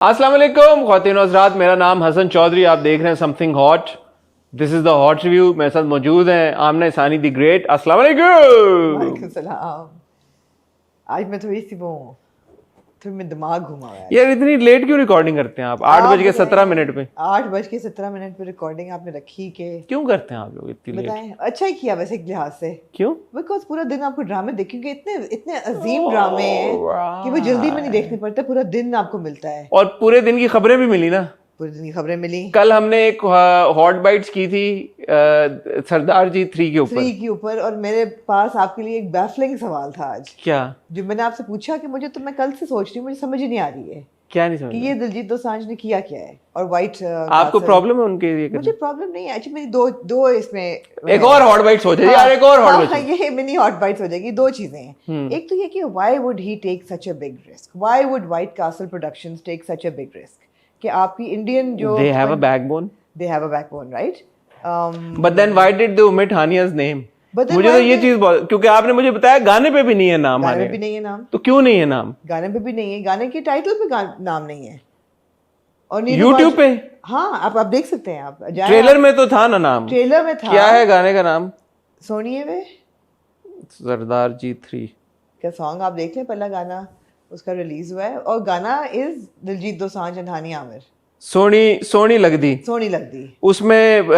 अस्सलाम वालेकुम ख्वातीन और हज़रात, मेरा नाम हसन चौधरी। आप देख रहे हैं something hot. This is the hot review. मेरे साथ मौजूद हैं आमना सानी द ग्रेट। अस्सलाम वालेकुम। वालेकुम सलाम। आज मैं थोड़ी सी वो थोड़ी मैं दिमाग घुमा हुआ है। यार इतनी लेट क्यों रिकॉर्डिंग करते हैं आप? 8:17 पे 8:17 पे रिकॉर्डिंग आपने रखी के क्यों करते हैं आप लोग इतनी लेट? बताएं। अच्छा ही किया वैसे एक लिहाज से, क्यों? बिकॉज पूरा दिन आपको ड्रामे देखेंगे, इतने इतने अजीम ड्रामे हैं कि वो जल्दी में नहीं देखने पड़ते, पूरा दिन आपको मिलता है। और पूरे दिन की खबरें भी मिली ना। पूरे दिन की खबरें मिली। कल हमने एक हॉट बाइट्स की थी सरदार जी 3 के ऊपर। और मेरे पास आपके लिए एक बैफलिंग सवाल था आज, क्या? जो मैंने आपसे पूछा कि मुझे तो मैं कल से सोच रही हूँ, मुझे समझ ही नहीं आ रही है क्या नहीं समझ कि ये दिलजीत दोसांझ ने किया क्या है। और वाइट आपको प्रॉब्लम है उनके लिए? मुझे प्रॉब्लम नहीं है। अच्छा मेरी दो इसमें एक और हॉट बाइट्स हो जाएगी यार, एक और हॉट बाइट्स। ये मिनी हॉट बाइट्स हो जाएगी। दो चीजें हैं। एक तो ये कि why would he take such a big risk, why would White Castle Productions take such a big risk कि आपकी इंडियन जो they have a backbone right but then why did they omit Hania's name? But then मुझे why तो ये they- चीज क्योंकि आपने मुझे बताया गाने पे भी नहीं है नाम गाने हानिया। पे भी नहीं है नाम। तो क्यों नहीं है नाम? गाने पे भी नहीं है, गाने के टाइटल पे नाम नहीं है। और नीरू YouTube पे हाँ आप देख सकते हैं। आप ट्रेलर में तो था ना नाम। ट्रेलर में था। क्या है गाने का नाम? सोनिए वे सरदार जी 3 का सॉन्ग आप देख लें, पहला गाना उसका रिलीज हुआ है और गाना इज दिलजीत दोसांझ एंड हानिया आमिर। सोनी लगदी उसमें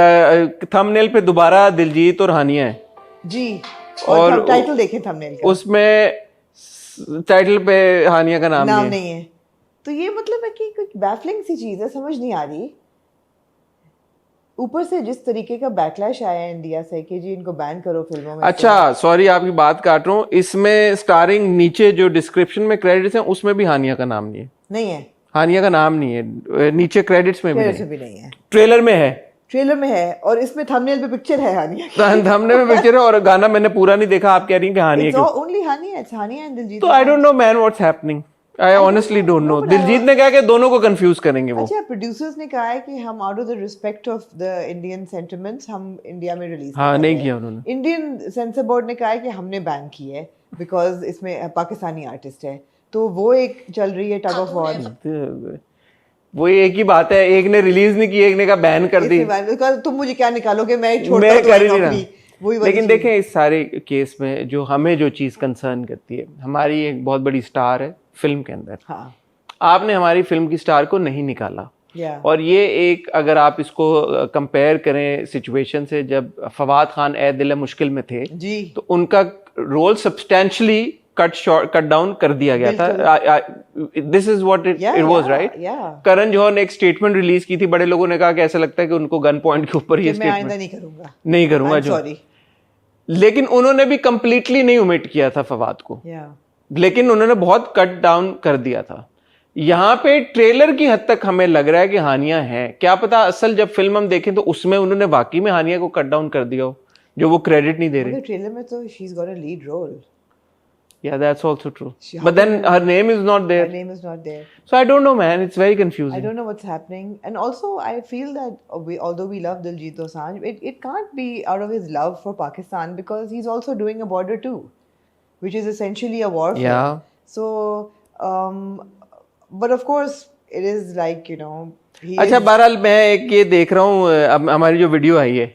थंबनेल पे दोबारा दिलजीत और हानिया है जी। और टाइटल देखें थंबनेल का, उसमें टाइटल पे हानिया का नाम नहीं है। तो ये मतलब है कि कुछ बैफलिंग सी चीज है, समझ नहीं आ रही। ऊपर से जिस तरीके का बैकलैश आया है इंडिया से कि जी इनको बैन करो फिल्मों में। अच्छा सॉरी आपकी बात काट रहा हूँ। इसमें स्टारिंग नीचे जो डिस्क्रिप्शन में क्रेडिट्स हैं उसमें भी हानिया का नाम नहीं है। हानिया का नाम नहीं है नीचे क्रेडिट्स में भी नहीं है। ट्रेलर में है और इसमें थंबनेल पे पिक्चर है हानिया की। थंबनेल में पिक्चर है और गाना मैंने पूरा नहीं देखा। आप कह रही हैं कि हानिया की only Hania, it's Hania and Diljit. तो I don't know man what's happening. I honestly don't know. Diljit ने कहा कि दोनों को कंफ्यूज करेंगे वो। अच्छा प्रोड्यूसर्स ने कहा है कि हम out of the respect of the Indian sentiments हम इंडिया में रिलीज नहीं किया उन्होंने। इंडियन सेंसर बोर्ड ने कहा है कि हमने बैन की है बिकॉज इसमें पाकिस्तानी आर्टिस्ट है। तो वो एक चल रही है टग ऑफ वॉर। वो एक ही बात है, एक ने रिलीज नहीं की, एक ने कहा बैन कर दी। तुम मुझे क्या निकालोगे, मैं कर ही नहीं रहा। लेकिन देखें इस सारे केस में जो हमें जो चीज कंसर्न करती है, हमारी एक बहुत बड़ी स्टार है फिल्म के अंदर। हाँ। आपने हमारी फिल्म की स्टार को नहीं निकाला। और ये एक अगर आप इसको कंपेयर करें सिचुएशन से जब फवाद खान ए दिल मुश्किल में थे जी, तो उनका रोल सब्सटेंशियली कट डाउन कर दिया गया था। This is what it was right. Karan Johar ने एक स्टेटमेंट रिलीज की थी, बड़े लोगों ने कहा कि ऐसा लगता है कि उनको गन पॉइंट के ऊपर ये स्टेटमेंट नहीं करूंगा जो। लेकिन उन्होंने भी कंप्लीटली नहीं ओमिट किया था फवाद को, लेकिन उन्होंने बहुत कट डाउन कर दिया था। यहाँ पे ट्रेलर की हद तक हमें लग रहा है कि हानिया है। क्या पता असल जब फिल्म हम देखें तो उसमें उन्होंने वाकई में हानिया को कट डाउन कर दिया हो, जो वो क्रेडिट नहीं दे रहे। ट्रेलर में तो she is got a lead role. Yeah, that's also true. But then her name is not there. Her name is not there. So I don't know, man. It's very confusing. I don't know what's happening. And also, I feel that although we love Diljit Dosanjh, it can't be out of his love for Pakistan because he's also doing a border too, which is essentially a war film. Yeah. So, but of course, it is like, you know. अच्छा बहरहाल मैं एक ये देख रहा हूँ, अब हमारी जो वीडियो आई है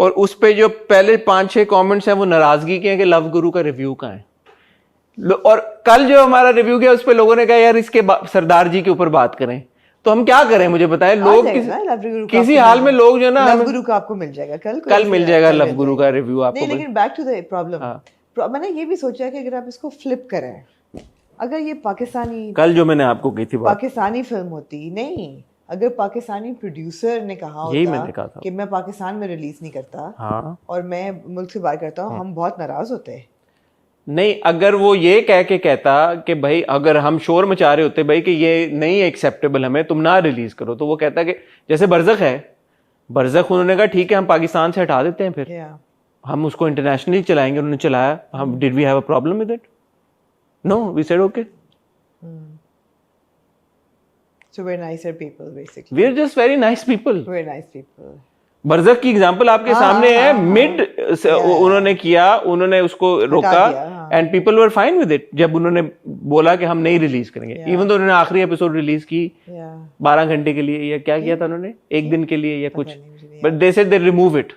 और उस पे जो पहले 5-6 कमेंट्स हैं वो नाराजगी के हैं कि लव गुरु का रिव्यू कहाँ है। और कल जो हमारा रिव्यू किया उस पे लोगों ने कहा यार इसके सरदार जी के ऊपर बात करें। तो हम क्या करें मुझे बताएं। लोग किसी हाल में लोग जो ना लव गुरु का आपको मिल जाएगा कल मिल जाएगा लव गुरु का रिव्यू आपको। लेकिन बैक टू द प्रॉब्लम, मैंने ये भी सोचा कि अगर आप इसको फ्लिप करें, अगर ये पाकिस्तानी कल जो मैंने आपको कही थी पाकिस्तानी फिल्म होती, नहीं अगर पाकिस्तानी प्रोड्यूसर ने कहा होता कि मैं पाकिस्तान में रिलीज नहीं करता और मैं मुल्क से बाहर करता हूँ, हम बहुत नाराज होते। नहीं अगर वो ये कह के कहता कि भाई अगर हम शोर मचा रहे होते भाई कि ये नहीं एक्सेप्टेबल हमें, तुम ना रिलीज करो, तो वो कहता कि जैसे बरज़ख है, बरज़ख उन्होंने कहा ठीक है हम पाकिस्तान से हटा देते हैं, फिर हम उसको इंटरनेशनली चलाएंगे। उन्होंने चलाया, hmm did we have a problem with it? No, we said okay. So we're nicer people basically. We're just very nice people. We're nice people. बरज़ख की एग्जांपल आपके सामने है। मिड उन्होंने किया, उन्होंने उसको रोका and people were fine with it जब उन्होंने बोला कि हम नहीं रिलीज करेंगे, इवन तो उन्होंने आखिरी एपिसोड रिलीज की 12 घंटे के लिए, या क्या किया था उन्होंने, एक दिन के लिए या कुछ, but they said they remove it.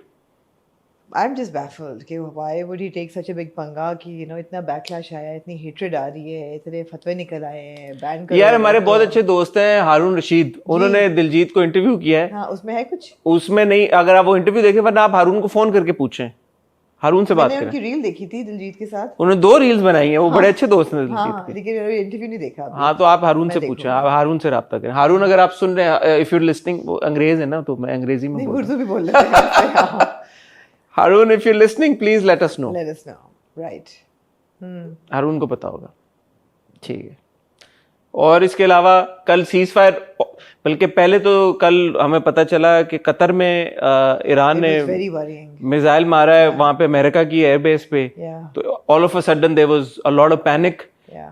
I'm just baffled कि why would he take such a big पंगा कि इतना backlash आया, इतनी hatred आ रही है, इतने फतवे निकल आए हैं, बैन करो. यार हमारे बहुत अच्छे दोस्त हैं हारून रशीद, उन्होंने दिलजीत को इंटरव्यू किया है. हाँ, उसमें है कुछ? उसमें नहीं, अगर आप वो इंटरव्यू देखें, वरना आप हारून को फोन करके पूछें, हारून से बात करें. मैंने उनकी रील देखी थी दिलजीत के साथ, उन्होंने 2 रील्स बनाई हैं, वो बड़े अच्छे दोस्त हैं दिलजीत के. लेकिन इंटरव्यू नहीं देखा. हाँ, तो आप हारून से पूछें, आप हारून से राब्ता करें. हारून अगर आप सुन रहे हैं, इफ यू आर लिसनिंग, वो अंग्रेज है ना, तो मैं अंग्रेजी में उर्दू भी बोल रहे हैं. Haroon, if you are listening, please let us know. Right. Haroon को पता होगा. ठीक है. और इसके अलावा कल सीज फायर, बल्कि पहले तो कल हमें पता चला कि कतर में ईरान ने मिसाइल मारा है वहां पे अमेरिका की एयरबेस पे. तो all of a sudden there was a lot of panic,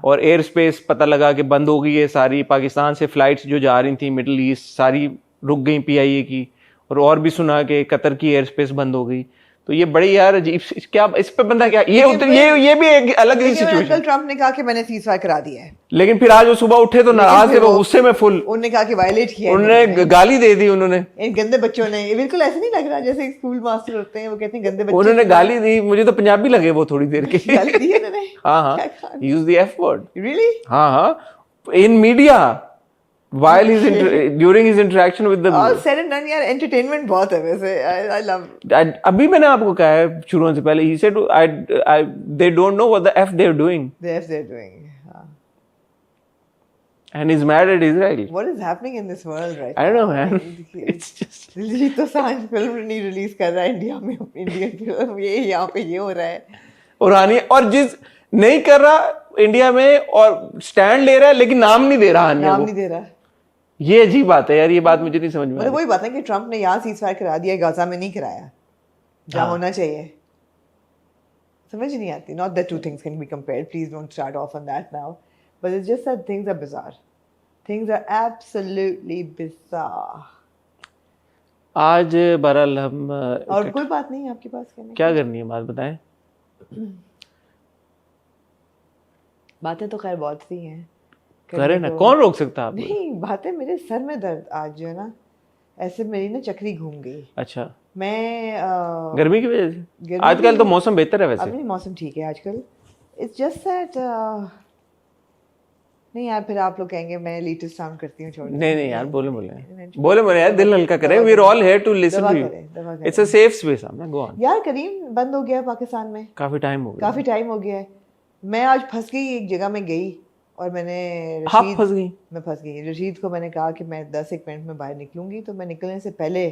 और एयर स्पेस पता लगा कि बंद हो गई है सारी. पाकिस्तान से फ्लाइट्स जो जा रही थी मिडिल ईस्ट सारी रुक गई PIA की, और भी सुना कि कतर की एयर स्पेस बंद हो गई. तो ये बड़ी यार अजीब, क्या इस पे बंदा क्या, ये भी एक अलग ही सिचुएशन. ट्रम्प ने कहा कि मैंने सीज़फायर करा दिया है, लेकिन फिर आज वो सुबह उठे तो नाराज थे, वो गुस्से में फुल. उन्होंने कहा कि वायलेट किया, उन्होंने गाली दे दी. उन्होंने, इन गंदे बच्चों ने, ये बिल्कुल ऐसे नहीं लग रहा जैसे स्कूल मास्टर होते हैं, वो कहते हैं गंदे बच्चे. उन्होंने गाली दी, मुझे तो पंजाबी लगे वो थोड़ी देर के. गाली दी उन्होंने. हाँ, use the F word. Really? हाँ, इन media while during his interaction with the said and done. यार entertainment बहुत है वैसे. I love. अभी मैंने आपको कहा है शुरू से पहले, he said they don't know what the F they're doing. The F they're doing. And he's mad at Israel. What is happening in this world right I don't know, man. It's just. Diljit तो सांझ film नहीं release कर रहा है India में, Indian film, ये यहाँ पे ये हो रहा है. और जिस नहीं कर रहा इंडिया में, और स्टैंड ले रहा है लेकिन नाम नहीं दे रहा. नाम नहीं दे रहा. ये अजीब बात है यार, ये बात मुझे नहीं समझ में. वही बात है कि ट्रम्प ने यहाँ सीज़फायर करा दिया, गाजा में नहीं कराया जहाँ होना चाहिए. समझ नहीं आती. Not that two things can be compared. Please don't start off on that now. But it's just that things are bizarre. Things are absolutely bizarre. आज बहरहाल हम और कोई बात नहीं आपके पास कहने क्या करनी है, बात बताएं. बातें तो खैर बहुत सी हैं, करे ना, कौन रोक सकता है. नहीं, बातें, मेरे सर में दर्द आज जो है ना, ऐसे मेरी ना चक्री घूम गई. अच्छा. मैं गर्मी की वजह से. आजकल तो मौसम बेहतर है वैसे. अभी मौसम ठीक है आजकल. इट्स जस्ट दैट नहीं यार, फिर आप लोग कहेंगे मैं लीटेस्ट साउंड करती हूँ. छोड़. नहीं यार, बोले यार, दिल हल्का करें. We are all here to listen to you. It's a safe space. Go on. यार करीम बंद हो गया पाकिस्तान में. काफी टाइम हो गया है. मैं आज फंस गई एक जगह में गई, और मैंने मैं फंस गई. रशीद को मैंने कहा कि मैं 10-1 मिनट में बाहर निकलूंगी, तो मैं निकलने से पहले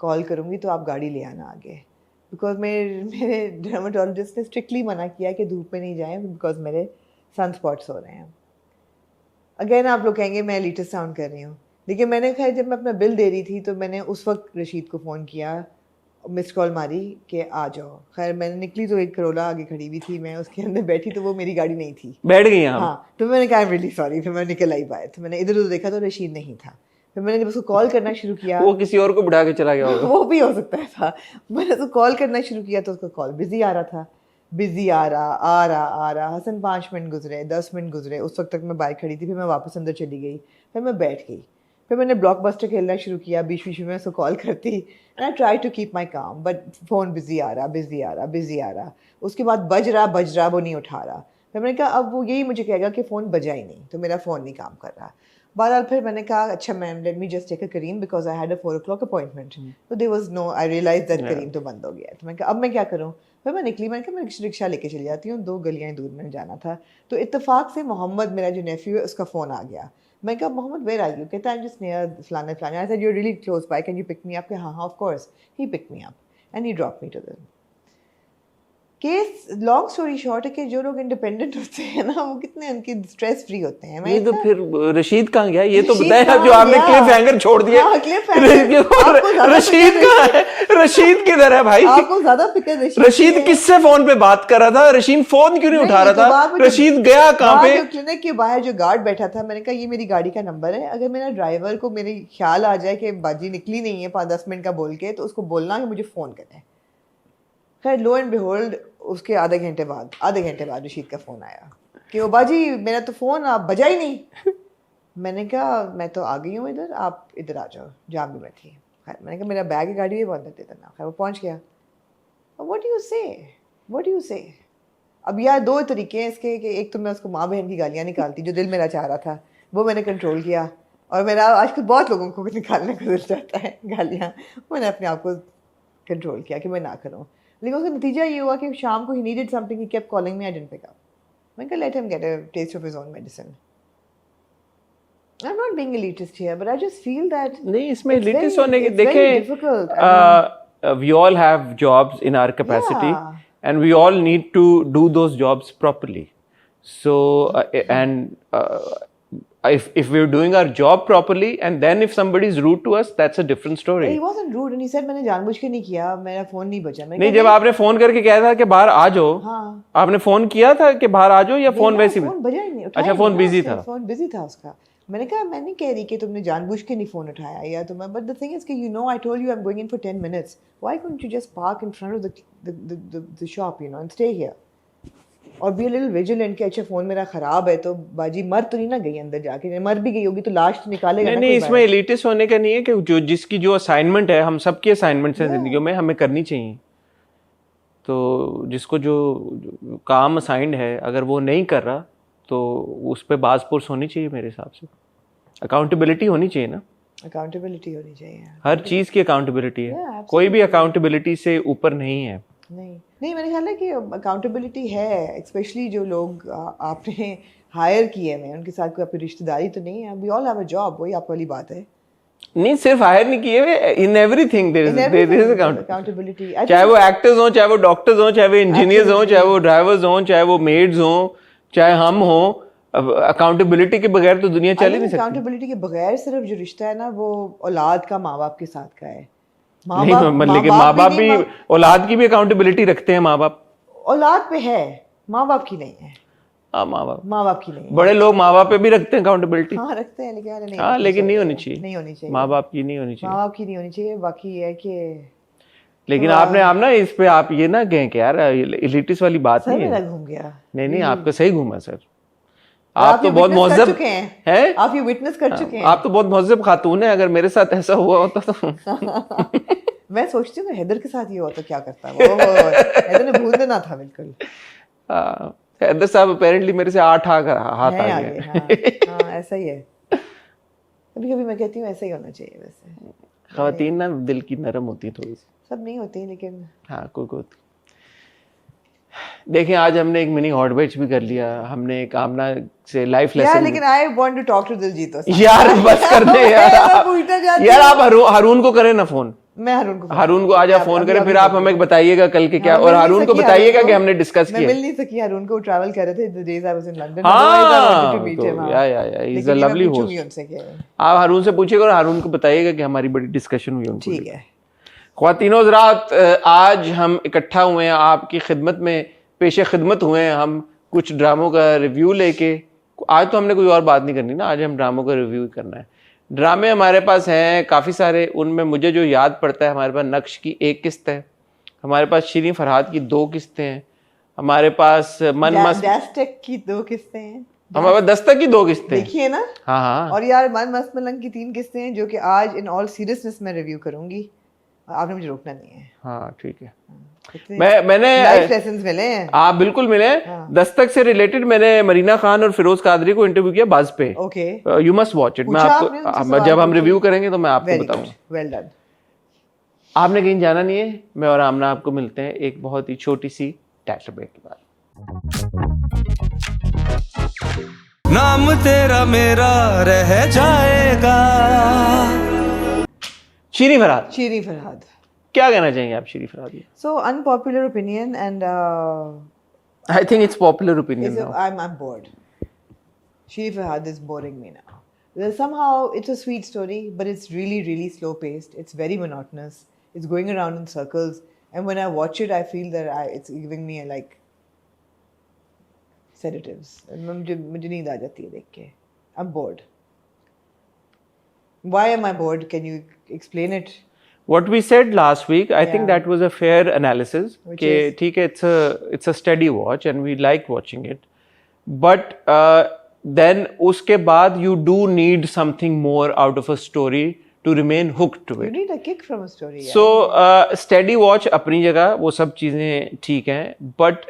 कॉल करूंगी, तो आप गाड़ी ले आना आगे. बिकॉज मेरे डर्मेटोलॉजिस्ट ने स्ट्रिक्टली मना किया कि धूप में नहीं जाएं, बिकॉज मेरे सन स्पॉट्स हो रहे हैं. अगेन आप लोग कहेंगे मैं लीटेस्ट साउंड कर रही हूँ, लेकिन मैंने खैर जब मैं अपना बिल दे रही थी तो मैंने उस वक्त रशीद को फ़ोन किया, मिस कॉल मारी कि आ जाओ. खैर मैंने निकली तो एक करोला आगे खड़ी हुई थी, मैं उसके अंदर बैठी तो वो मेरी गाड़ी नहीं थी, बैठ गई. हाँ, तो मैंने कहा आई एम रियली सॉरी. फिर मैं निकल आई बाहर, तो मैंने इधर उधर देखा तो रशीद नहीं था. फिर मैंने जब उसको कॉल करना शुरू किया, वो किसी और को बिठा के चला गया होगा. वो भी हो सकता था. मैंने उसको कॉल करना शुरू किया तो उसका कॉल बिजी आ रहा था. बिजी आ रहा. हसन 5 मिनट गुजरे, 10 मिनट गुजरे, उस वक्त तक मैं बाइक खड़ी थी. फिर मैं वापस अंदर चली गई, फिर मैं बैठ गई. फिर मैंने ब्लॉकबस्टर खेलना शुरू किया. बीच बीच में उसको कॉल करती, and I try to keep my calm, but phone busy आ रहा. उसके बाद बज रहा, वो नहीं उठा रहा. फिर मैंने कहा अब वो यही मुझे कहेगा कि फ़ोन बजा ही नहीं, तो मेरा फ़ोन नहीं काम कर रहा. बहरहाल फिर मैंने कहा अच्छा ma'am let me just take a Careem, because I had a 4 o'clock appointment. तो there was no, I realise that Careem तो बंद हो गया. तो मैंने कहा अब मैं क्या करूँ. फिर मैं निकली, मैंने कहा मैं रिक्शा लेके चली जाती हूँ, 2 गलियाँ दूर में जाना था. तो इत्तेफाक से मोहम्मद, मेरा जो नेफ्यू है, उसका फ़ोन आ गया. मैं कहा मोहम्मद वेयर आर यू. कहता आई एम जस्ट नियर फलाना. I said you are really close by, can you pick me up. हाँ of course. He pick me up and he drop me to the case. Long story short है कि जो लोग independent होते हैं ना, वो कितने उनकी स्ट्रेस फ्री होते हैं. ये तो फिर रशीद कहाँ गया, ये तो बताया आप जो आपने क्लिफ हैंगर छोड़ दिया. रशीद कहाँ है, रशीद किधर है भाई. आपको ज्यादा फिक्र रशीद किससे फोन पे बात कर रहा था, रशीद फोन क्यों नहीं उठा रहा था, रशीद गया कहाँ पे. क्लिनिक के बाहर जो गार्ड बैठा था, मैंने कहा ये मेरी गाड़ी का नंबर है, अगर मेरा ड्राइवर को मेरे ख्याल आ जाए कि बाजी निकली नहीं है 5-10 मिनट का बोल के, तो उसको बोलना कि मुझे फ़ोन करे. खैर लो एंड बिहोल्ड उसके आधे घंटे बाद रशीद का फ़ोन आया कि ओ बाजी मेरा तो फ़ोन आप बजा ही नहीं। मैंने कहा मैं तो आ गई हूँ इधर, आप इधर आ जाओ, जहाँ भी मैं थी। खैर मैंने कहा मेरा बैग गाड़ी में बंद दे देना। खैर वो पहुँच गया। व्हाट डू यू से अब यार दो तरीके हैं इसके कि एक तो मैं उसको माँ बहन की गालियाँ निकालती जो दिल मेरा चाह रहा था, वो मैंने कंट्रोल किया। और मेरा आजकल बहुत लोगों को निकालने का दिल चाहता है गालियाँ, मैंने अपने आप को कंट्रोल किया कि मैं ना करूँ। लेकिन उसका नतीजा ये हुआ कि शाम को he needed something, he kept calling me, I didn't pick up. मैंने कहा let him get a taste of his own medicine. I'm not being elitist here, but I just feel that नहीं इसमें elitist होने की it's very देखें difficult. we all have jobs in our capacity Yeah. and we all need to do those jobs properly. So if we're doing our job properly and then if somebody is rude to us, that's a different story. He wasn't rude and he said मैंने जानबूझ के नहीं किया, मेरा phone नहीं बजा। नहीं जब आपने फोन करके कहा था कि बाहर आ जाओ, हाँ, आपने फोन किया था कि बाहर आ जाओ या फोन वैसे ही? फोन बजा ही नहीं, अच्छा फोन बिजी था। फोन बिजी था उसका। मैंने कहा मैं नहीं कह रही कि तुमने जानबूझ के नहीं फ़ोन उठाया या तुम्हें, बट द थिंग इज़ कि you know I told you I am going in for 10 minutes, why couldn't you just park in front of the shop, you know, and stay here और be a little vigilant कि अच्छा phone मेरा ख़राब है तो बाजी मर तो नहीं ना गई अंदर जाके, मर भी गई होगी तो लाश तो निकालेगा ना। नहीं इसमें एलिटिस्ट होने का नहीं है कि जो जिसकी जो असाइनमेंट है, हम सबकी असाइनमेंट्स हैं जिंदगी में, हमें करनी चाहिए। तो जिसको जो काम असाइंड है अगर वो नहीं कर रहा तो उस पर बाज पुरस होनी चाहिए मेरे हिसाब से। अकाउंटेबिलिटी होनी चाहिए ना, अकाउंटेबिलिटी होनी चाहिए, हर चीज़ की अकाउंटेबिलिटी है, कोई भी अकाउंटेबिलिटी से ऊपर नहीं है। नहीं मेरे ख्याल है कि अकाउंटेबिलिटी है, स्पेशली जो लोग आपने हायर किए हैं, उनके साथ कोई आपकी रिश्तेदारी तो नहीं है। We all have a job, वही आप वाली बात है। नहीं सिर्फ हायर नहीं किए हुए, in everything there is accountability. चाहे वो एक्टर्स हों, चाहे वो डॉक्टर्स हों, चाहे वो इंजीनियर्स हों, चाहे वो ड्राइवर्स हों, चाहे वो मेड्स हों, चाहे हम हों, अकाउंटेबिलिटी के बगैर तो दुनिया चल ही नहीं सकती। अकाउंटेबिलिटी के बगैर सिर्फ जो रिश्ता है ना वो औलाद का माँ बाप के साथ का है। लेकिन माँ बाप भी औलाद की भी अकाउंटेबिलिटी रखते हैं। माँ बाप औलाद पे है, माँ बाप की नहीं है। माँ बाप की नहीं है। बड़े लोग माँ बाप पे भी रखते हैं अकाउंटेबिलिटी। हाँ रखते हैं लेकिन नहीं, हाँ लेकिन नहीं होनी चाहिए, नहीं होनी चाहिए, माँ बाप की नहीं होनी चाहिए, माँ बाप की नहीं होनी चाहिए। बाकी है कि लेकिन आप ना इस पे आप ये ना कहें कि यार एलिटिस्ट वाली बात नहीं है। घूम गया। नहीं आपका सही घूमा सर, आप तो बहुत महज़ब हैं, आप ये विटनेस कर चुके हैं, आप तो बहुत महज़ब खातून है। अगर मेरे साथ ऐसा हुआ होता तो मैं सोचती हूँ हैदर के साथ ये हुआ तो क्या करता है वो हैदर ने भूल देना था बिल्कुल। हैदर साहब अपेरेंटली मेरे से 8 हाथ आ गए। हाँ ऐसा ही है, कभी-कभी मैं कहती हूँ ऐसा ही होना चाहिए। वैसे ख़वातीन ना दिल की नरम होती है थोड़ी सी, सब नहीं होती लेकिन हाँ कोई देखें आज हमने एक मिनी हॉट बैच भी कर लिया, हमने एक आमना से लाइफ लेसन। लेकिन I want to talk to Diljit यार बस कर दे यार आप हारून को करें ना फोन, मैं हारून को आज आप फोन करें, फिर आप हमें बताइएगा कल के क्या, और हारून को बताइएगा कि हमने डिस्कस किया। मैं मिल नहीं सकी हारून को, ट्रैवल कर रहे थे the days I was in London. या इज अ लवली होस्ट। आप हारून से पूछिएगा और हारून को बताइएगा कि हमारी बड़ी डिस्कशन हुई उनको। ठीक है ख्वातीनो हज़रात, आज हम इकट्ठा हुए हैं आपकी खिदमत में, पेशे खिदमत हुए हैं हम कुछ ड्रामों का रिव्यू लेके। आज तो हमने कोई और बात नहीं करनी ना, आज हम ड्रामों का रिव्यू करना है। ड्रामे हमारे पास हैं काफ़ी सारे, उनमें मुझे जो याद पड़ता है, हमारे पास नक्श की 1 किस्त है, हमारे पास शिरीन फरहाद की 2 किस्तें हैं, हमारे पास दस्तक की 2 किस्तें हैं, हमारे पास दस्तक की 2 किस्तें देखिए ना। हाँ और यार मन मस्त मलंग की 3 किस्तें हैं जो कि आज इन ऑल सीरियसनेस में रिव्यू करूंगी, आपने मुझे रोकना नहीं है। हाँ ठीक है, मैंने लाइफ लेसन्स मिले हैं। आप बिल्कुल मिले। दस्तक से रिलेटेड मैंने मरीना खान और फिरोज कादरी को इंटरव्यू किया बाज पे। Okay you must watch it. मैं आपको जब हम रिव्यू करेंगे तो मैं आपको बताऊंगा। Well done. आपने कहीं जाना नहीं है, मैं और आमना आपको मिलते हैं एक बहुत ही छोटी सी टैक्स ब्रेक के बाद। नाम तेरा मेरा रह जाएगा। शिरीन फरहाद, क्या कहना चाहेंगे आप Shireen Farhad? So unpopular opinion and I think it's popular opinion now. I'm bored. Shirin Farhad is boring me now. Somehow it's a sweet story, but it's really slow paced. It's very monotonous. It's going around in circles, and when I watch it, I feel that it's giving me like sedatives. मुझे नींद आ जाती है देख के। I'm bored. Why am I bored? Can you explain it? What we said last week, I think Yeah. that was a fair analysis. Which कि is? ठीक है, it's a steady watch and we like watching it. But then उसके बाद you do need something more out of a story to remain hooked to You it. need a kick from a story. So steady watch अपनी जगह वो सब चीज़ें ठीक हैं, but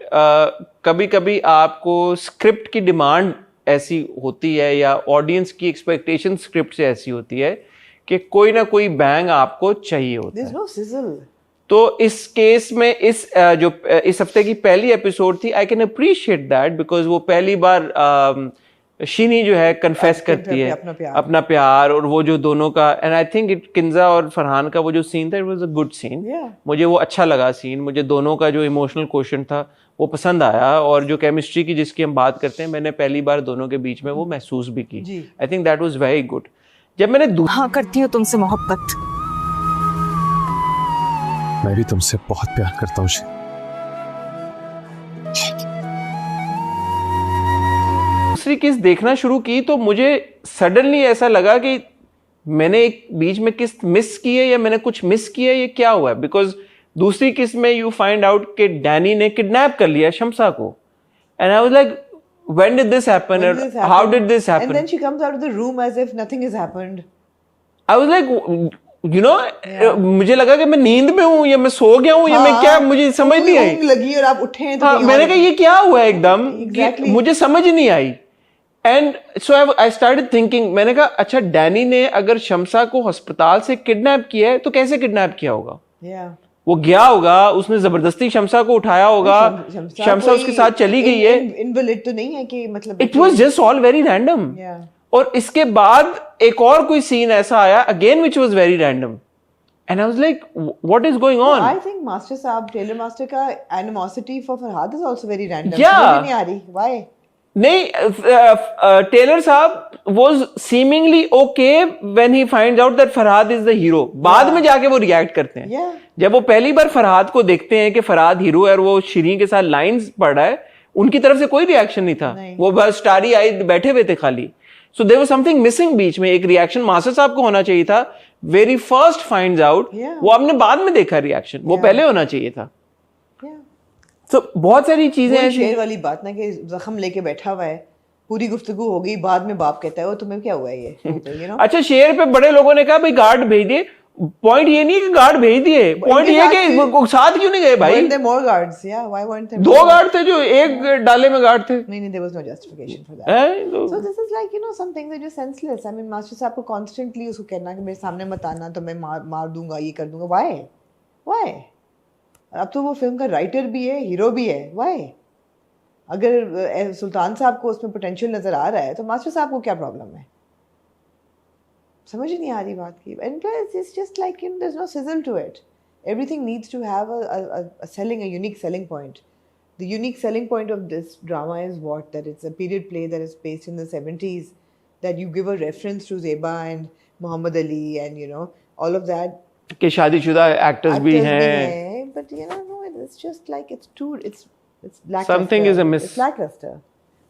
कभी कभी आपको स्क्रिप्ट की डिमांड ऐसी होती है या ऑडियंस की एक्सपेक्टेशन स्क्रिप्ट से ऐसी होती है कि कोई ना कोई बैंग आपको चाहिए होता There's है. no sizzle. तो इस केस में जो इस हफ्ते की पहली एपिसोड थी, I can appreciate that because वो पहली बार शीनी जो है कन्फेस करती है अपना प्यार और वो जो दोनों का, and I think it Kinza और फरहान का वो जो सीन था, it was a good scene. मुझे वो अच्छा लगा सीन. मुझे दोनों का जो इमोशनल क्वेश्चन था वो पसंद आया, और जो केमिस्ट्री की जिसकी हम बात करते हैं, मैंने पहली बार दोनों के बीच में वो महसूस भी की. आई think that was very good. जब मैंने हाँ करती हूँ तुमसे मोहब्बत. मैं भी तुमसे बहुत प्यार करता हूँ. दूसरी किस देखना शुरू की तो मुझे सडनली ऐसा लगा कि मैंने एक बीच में किस मिस की है या मैंने कुछ मिस किया है, ये क्या हुआ है. बिकॉज दूसरी किस में यू फाइंड आउट कि डैनी ने किडनैप कर लिया शम्सा को, and I was like when did this happen and how did this happen, and then she comes out of the room as if nothing has happened. I was like, you know, मुझे लगा कि मैं नींद में हूँ या मैं सो गया हूँ या मैं क्या, मुझे समझ नहीं आई. लगी और आप उठे हैं तो हाँ, मैंने कहा ये क्या हुआ एकदम. Exactly. मुझे समझ नहीं आई. And so I started thinking, मैंने कहा अच्छा डैनी ने अगर शम्सा को अस्पताल से किडनैप किया है तो कैसे किडनैप किया होगा. वो गया होगा, उसने जबरदस्ती शम्सा को उठाया होगा, शम्सा उसके साथ चली गई है. इनवैलिड तो नहीं है कि मतलब it was just all very random. और इसके बाद एक और कोई सीन ऐसा आया again which was very random, and I was like what is going on. I think master साहब, टेलर मास्टर का animosity for Farhad is also very random. नहीं आ रही व्हाई. नहीं, टेलर साहब was seemingly okay when he finds out that Farhad is the hero. बाद में जाके वो रिएक्ट करते हैं. जब वो पहली बार फरहाद को देखते हैं कि फरहाद हीरो है और वो शिरीन के साथ लाइंस पढ़ रहा है, उनकी तरफ से कोई रिएक्शन नहीं था. वो बस स्टारी आई बैठे हुए थे खाली. So there was something missing. बीच में एक रिएक्शन मास्टर साहब को होना चाहिए था. वेरी फर्स्ट फाइंड्स आउट, वो आपने बाद में देखा रिएक्शन, वो पहले होना चाहिए था. तो बहुत सारी चीजें शेर वाली बात ना कि जख्म लेके बैठा हुआ है, पूरी गुफ्तगू हो गई, बाद में बाप कहता है वो तुम्हें क्या हुआ है ये, you know? अच्छा, शेर पे बड़े लोगों ने कहा भाई गार्ड भेज दिए. पॉइंट ये नहीं कि गार्ड भेज दिए, पॉइंट ये कि साथ क्यों नहीं गए भाई. Weren't there more guards? Yeah, why weren't there? दो गार्ड थे जो एक डाले में गार्ड थे. नहीं, there was no justification for that. So this is like, you know, some things are just senseless. I mean, master साहब को constantly उसको कहना कि मेरे सामने मत आना तो मैं मार दूंगा, ये कर दूंगा. Why? अब तो वो फिल्म का राइटर भी है, हीरो भी है. Why? अगर सुल्तान साहब को उसमें पोटेंशियल नजर आ रहा है तो मास्टर साहब को क्या प्रॉब्लम है. समझ ही नहीं आ रही बात की. And plus, it's just like, you know, there's no sizzle to it. Everything needs to have a unique selling point. The unique selling point of this drama is what? That it's a period play that is based in the 70s, that you give a reference to Zeba and Muhammad Ali and, you know, all of that. कि शादीशुदा actors भी हैं. But, you know, no, it's just like, it's lackluster. Something is amiss. It's lackluster.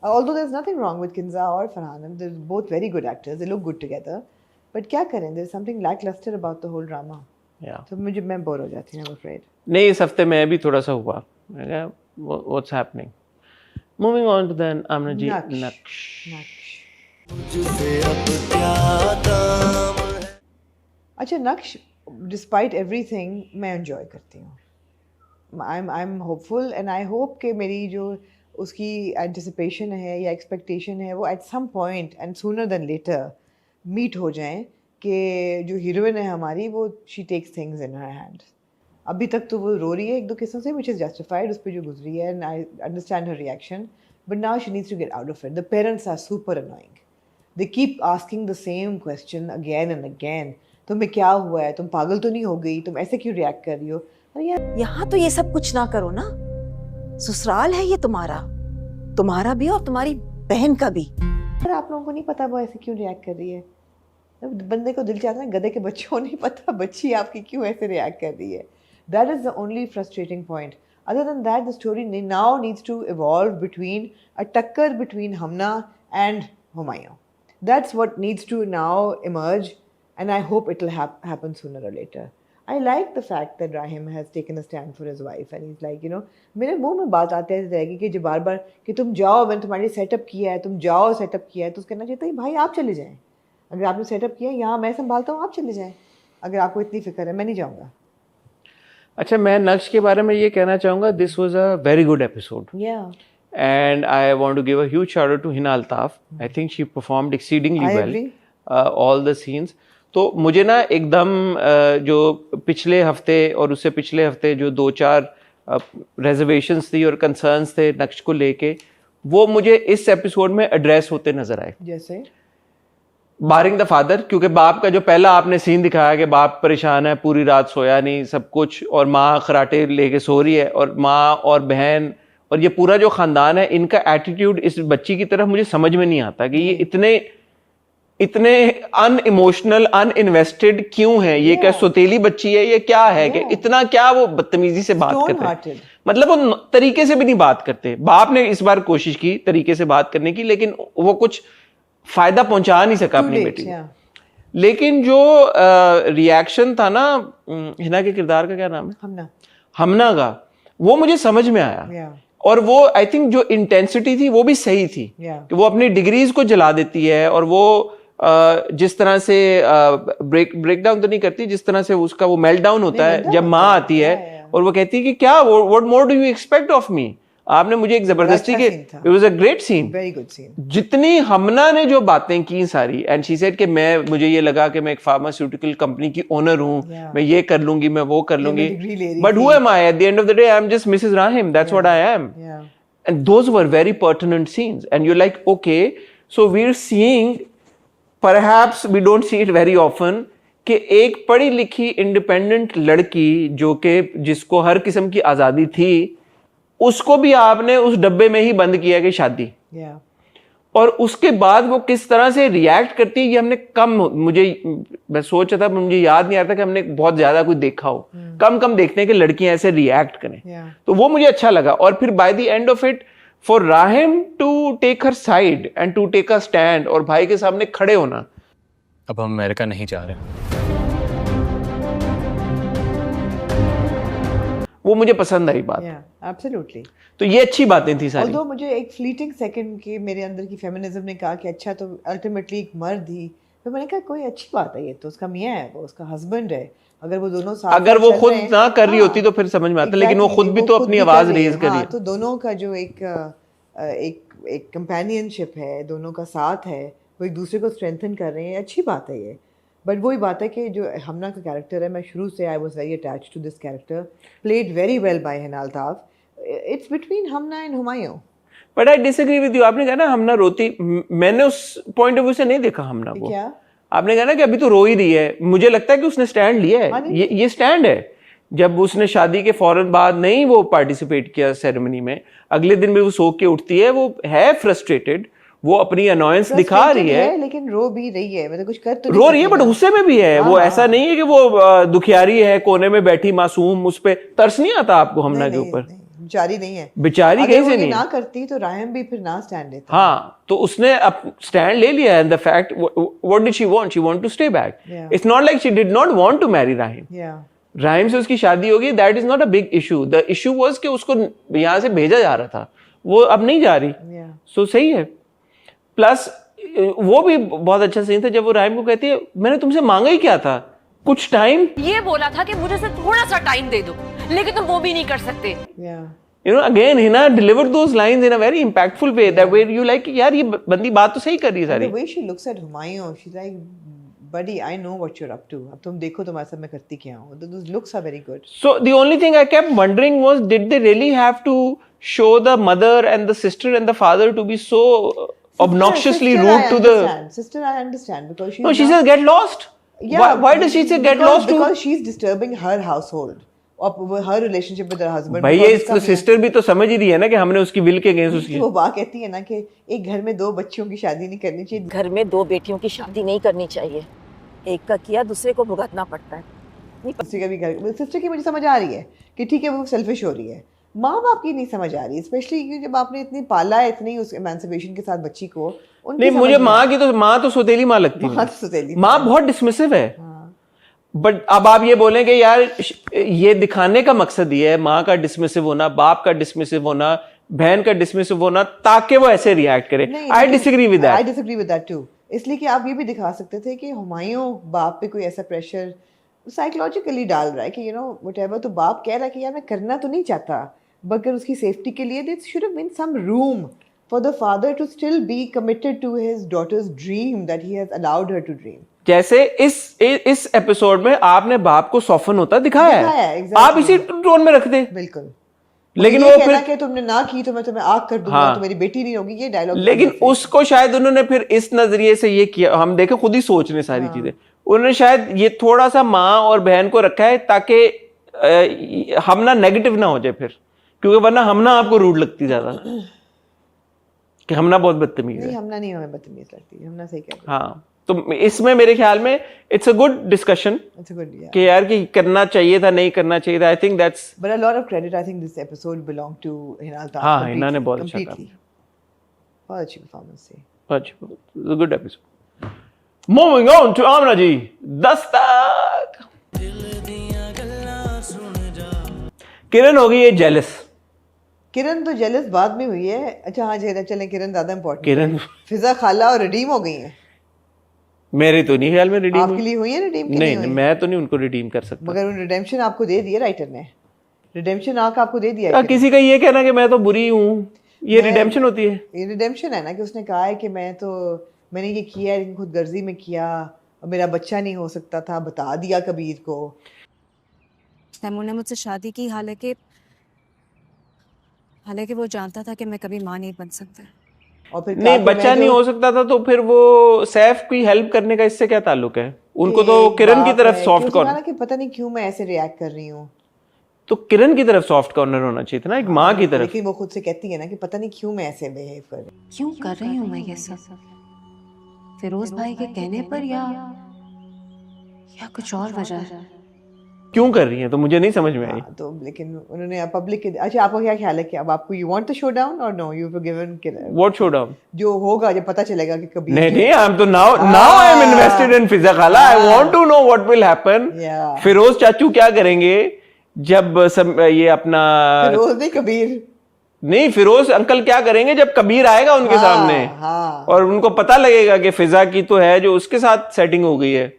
Although there's nothing wrong with Kinza or Farhan. They're both very good actors. They look good together. But क्या करें? There's something lackluster about the whole drama. Yeah. तो मैं bore हो जाती हूँ, I'm afraid. नहीं, इस हफ्ते मैं भी थोड़ा सा हुआ. What's happening? Moving on to then Amna ji. Naksh. अच्छा, नक्श despite everything मैं enjoy करती हूँ. I'm hopeful and I hope कि मेरी जो उसकी anticipation है या expectation है वो at some point and sooner than later meet हो जाएं कि जो हीरोइन है हमारी वो she takes things in her hands. अभी तक तो वो रो रही है एक दो किस्सों से, which is justified, उस पर जो गुजरी है, and I understand her reaction, but now she needs to get out of it. The parents are super annoying. They keep asking the same question again and again. तुम्हें क्या हुआ है, तुम पागल तो नहीं हो गई, तुम ऐसे क्यों रिएक्ट कर रही हो. अरे यार, यहाँ तो ये सब कुछ ना करो ना. ससुराल है ये तुम्हारा भी और तुम्हारी बहन का भी. पर आप लोगों को नहीं पता वो ऐसे क्यों रिएक्ट कर रही है. बंदे को दिल चाहता है, गधे के बच्चे को नहीं पता बच्ची आपकी क्यों ऐसे रिएक्ट कर रही है. That is the only frustrating point. Other than that, the story now needs to evolve between a takkar between Hamna and Humayun. That's what needs to now emerge, and I hope it will happen sooner or later. I like the fact that Rahim has taken a stand for his wife and he's like, you know, मेरे मुंह में बात आते रहेगी कि जो बार बार कि तुम जाओ, मैंने तुम्हारे सेटअप किया है, तुम जाओ सेटअप किया है, तो उसका कहना चाहिए था भाई आप चले जाएं, अगर आपने सेटअप किया है यहाँ मैं संभालता हूँ, आप चले जाएं, अगर आपको इतनी फिक्र है, मैं नहीं जाऊँगा. अच्छा, मैं नक्श के बारे में ये कहना चाहूँगा, this was a very good episode. Yeah. And I want to give a huge shout out to Hina Altaf. I think she performed exceedingly I well. agree. All the scenes. तो मुझे ना एकदम जो पिछले हफ्ते और उससे पिछले हफ्ते जो 2-4 reservations थी और concerns थे नक्श को लेके, वो मुझे इस एपिसोड में एड्रेस होते नजर आए. जैसे बारिंग द फादर, क्योंकि बाप का जो पहला आपने सीन दिखाया कि बाप परेशान है, पूरी रात सोया नहीं, सब कुछ, और माँ खराटे लेके सो रही है, और माँ और बहन और ये पूरा जो खानदान है, इनका एटीट्यूड इस बच्ची की तरफ मुझे समझ में नहीं आता कि ये इतने अनइमोशनल, अनइन्वेस्टेड क्यों है. ये क्या सौतेली बच्ची है, ये क्या है कि इतना क्या वो बदतमीजी से बात करते हैं, मतलब वो तरीके से भी नहीं बात करते. बाप ने इस बार कोशिश की तरीके से बात करने की, लेकिन वो कुछ फायदा पहुंचा नहीं सका अपनी बेटी को. लेकिन जो रिएक्शन था ना हिना के किरदार का, क्या नाम है, हमना का, वो मुझे समझ में आया. और वो आई थिंक जो इंटेंसिटी थी वो भी सही थी कि वो अपनी डिग्रीज को जला देती है, और वो जिस तरह से ब्रेक डाउन तो नहीं करती, जिस तरह से उसका वो मेल्ट डाउन होता है जब माँ आती है और वो कहती है कि क्या, what more do you expect of me. आपने मुझे एक जबरदस्ती के, it was a great scene, very good scene. जितनी हमना ने जो बातें की सारी, एंड शी सेड कि मुझे ये लगा कि मैं एक फार्मास्यूटिकल कंपनी की ओनर हूं, मैं ये कर लूंगी, मैं वो कर लूंगी, but who am I at the end of the day, I am just Mrs Rahim, that's what I am. And those were very pertinent scenes, and you like okay, so we are seeing, perhaps we don't see it very often, कि एक पढ़ी लिखी independent लड़की जो कि जिसको हर किस्म की आजादी थी, उसको भी आपने उस डब्बे में ही बंद किया कि शादी. और उसके बाद वो किस तरह से रिएक्ट करती है, ये हमने कम, मैं सोच रहा था, मुझे याद नहीं आ रहा था कि हमने बहुत ज्यादा कुछ देखा हो. कम देखते हैं कि लड़कियां ऐसे रिएक्ट करें. तो वो मुझे अच्छा लगा. और फिर by the end of it, for Rahim to take her side and to take a stand और भाई के सामने खड़े होना. अब हम अमेरिका नहीं जा रहे, वो मुझे पसंद आई बात. एब्सोल्युटली. तो ये अच्छी बातें थी सारी. ऑल्दो मुझे एक फ्लीटिंग सेकंड के मेरे अंदर की फेमिनिज्म ने कहा कि अच्छा, तो अल्टीमेटली एक मर्द ही, तो मैंने कहा कोई अच्छी बात है, ये तो उसका मियां है, वो उसका हस्बैंड है, अगर वो दोनों साथ, अगर वो खुद ना कर रही होती तो फिर समझ में आता, लेकिन वो खुद भी तो अपनी आवाज रेज कर रही है. तो दोनों का जो एक कंपेनियनशिप है, दोनों का साथ है, वो एक दूसरे को स्ट्रेंथन कर रहे हैं, अच्छी बात है ये. बट वही बात है कि जो हमना का कैरेक्टर है, मैं शुरू से I was very attached to this character, played very well by Hina Altaf. It's between Hamna and Humayun. But I disagree with you. आपने कहा ना हमना रोती, मैंने उस पॉइंट ऑफ व्यू से नहीं देखा हमना को. क्या आपने कहा ना कि अभी तो रो ही रही है, मुझे लगता है कि उसने स्टैंड लिया है. ये स्टैंड है. जब उसने शादी के फौरन बाद नहीं वो पार्टिसिपेट किया सेरेमनी में, अगले दिन भी वो सो के उठती है, वो है फ्रस्ट्रेटेड, वो अपनी अनॉयंस दिखा रही है, लेकिन रो भी रही है, मतलब कुछ कर तो रो रही है, बट गुस्से में भी है. वो ऐसा नहीं है कि वो दुखियारी है, कोने में बैठी मासूम, उस पे तरस नहीं आता आपको हमना के ऊपर. बेचारी नहीं है, बेचारी कैसे नहीं ना करती तो राहिम भी फिर ना स्टैंड लेता. हाँ, तो उसने अब स्टैंड ले लिया. And the fact, what did she want? She want to stay back. It's not like she did not want to marry Rahim. Rahim से उसकी शादी होगी, that is not a big issue. The issue was कि उसको यहाँ से भेजा जा रहा था, वो अब नहीं जा रही. सो सही है. प्लस वो भी बहुत अच्छा सीन था जब वो राहिम को कहती है, मैंने तुमसे मांगा ही क्या था, कुछ टाइम. ये बोला था कि मुझे सिर्फ थोड़ा सा टाइम दे दो, लेकिन तुम वो भी नहीं कर सकते. You know, again, Hina delivered those lines in a very impactful way. That way you like, यार ये बंदी बात तो सही कर रही है सारी. The way she looks at Humayun, she's like, buddy, I know what you're up to. अब तुम देखो तुम्हारे साथ मैं करती क्या हूँ. Those looks are very good. So the only thing I kept wondering was, did they really have to show the mother and the sister and the father to be so obnoxiously rude to the sister? I understand because she. No, she says get lost. Yeah. Why does she say get lost? Because she's disturbing her household. Her relationship with her husband. भाई ये sister भी तो समझ ही रही है ना कि हमने उसकी विल के अगेंस्ट उसकी. वो बात कहती है ना कि एक घर में 2 बच्चियों की शादी नहीं करनी चाहिए. घर में 2 बेटियों की शादी नहीं करनी चाहिए. एक का किया दूसरे को भुगतना पड़ता है. दूसरे का भी घर, सिस्टर की मुझे समझ आ रही है कि ठीक है वो सेल्फिश हो रही है. माँ बाप की नहीं समझ आ रही, स्पेशली जब आपने इतनी पाला है, इतनी उस एमेंसिपेशन के साथ बच्ची को. नहीं, मुझे माँ तो सौतेली माँ लगती है. माँ बहुत डिसमिसिव है. बट अब आप ये बोलेंगे यार ये दिखाने का मकसद ये है माँ का डिसमिसिव होना, बाप का डिसमिसिव होना, बहन का डिसमिसिव होना, ताकि वो ऐसे रिएक्ट करे. I disagree with that. I disagree with that too. इसलिए कि आप ये भी दिखा सकते थे कि हुमायूं बाप पे कोई ऐसा प्रेशर साइकोलॉजिकली डाल रहा है कि यू नो व्हाटएवर, तो बाप कह रहा है कि यार मैं करना तो नहीं चाहता, मगर उसकी सेफ्टी के लिए there should have been some room for the father to still be committed to his daughter's dream that he has allowed her to dream. जैसे इस एपिसोड में आपने बाप को सॉफन होता दिखाया है, exactly. आप इसी टोन में रख दे. बिल्कुल. लेकिन वो फिर कि तुमने ना की तो मैं तुम्हें आग कर दूंगा. हाँ. तो मेरी बेटी नहीं होगी, ये डायलॉग. लेकिन उसको शायद उन्होंने फिर इस नजरिए से ये किया, हम देखें खुद ही सोच रहे सारी चीजें, उन्होंने शायद ये थोड़ा सा माँ और बहन को रखा है ताकि हम ना नेगेटिव ना हो जाए फिर, क्योंकि वरना हम ना आपको रूड लगती ज्यादा कि हम ना बहुत बदतमीज है. हम ना नहीं, हमें बदतमीज लगती है, हम ना सही कह रहे हैं. हाँ, तो इसमें मेरे ख्याल में इट्स अ गुड डिस्कशन कि यार कि करना चाहिए था, नहीं करना चाहिए था. I think that's but a lot of credit I think this episode belong to Hina Taj. हाँ, हिना ने बहुत अच्छा काम किया, बहुत अच्छी परफॉर्मेंस थी, बहुत good episode. Moving on to Aamna ji, Dastak. Kiran हो गई है जेलस. किरण तो जेलस बाद में हुई है. अच्छा हाँ चलें, किरण ज्यादा इंपॉर्टेंट. किरण, फिजा खाला और रिडीम हो गई है. मेरे तो नहीं ख्याल में रिडीम. आपके लिए हुई है रिडीम? नहीं, मैं तो नहीं उनको रिडीम कर सकता. मगर उन रिडेम्पशन आपको दे दिया राइटर ने, रिडेम्पशन आंक आपको दे दिया. किसी का ये कहना कि मैं तो बुरी हूँ, ये रिडेम्पशन होती है. ये रिडेम्पशन है ना कि उसने कहा है कि मैंने ये किया लेकिन खुद गर्जी में किया, और मेरा बच्चा नहीं हो सकता था, बता दिया कबीर को. तैमूर ने मुझसे शादी की, हालांकि वो जानता था कि मैं कभी माँ नहीं बन सकता. और फिर नहीं, बच्चा नहीं हो सकता था, तो फिर वो सैफ की हेल्प करने का इससे क्या ताल्लुक है? उनको तो किरण की तरफ सॉफ्ट कॉर्नर, कि पता नहीं क्यों मैं ऐसे रिएक्ट कर रही हूँ, तो किरण की तरफ सॉफ्ट कॉर्नर होना चाहिए था ना, एक माँ की तरफ. लेकिन वो खुद से कहती है ना कि पता नहीं क्यों मैं ऐसे बिहेव कर रही हूँ. क्यों कर रही हूँ मैं ये सब? फिरोज भाई के कहने पर या कुछ और वजह है? क्यों कर रही है तो मुझे नहीं समझ में आई. तो लेकिन उन्होंने पब्लिक के. अच्छा, आपको क्या ख्याल है कि अब आपको you want the show down और no you given what show down? जो होगा जब पता चलेगा कि कभी नहीं, आई एम तो now I am invested in Fiza Khala. I want to know what will happen. Feroze Chachu क्या करेंगे जब ये अपना फिरोज नहीं, कबीर नहीं, फिरोज अंकल क्या करेंगे जब कबीर आएगा उनके सामने और उनको पता लगेगा कि फिजा की तो है जो उसके साथ सेटिंग हो गई है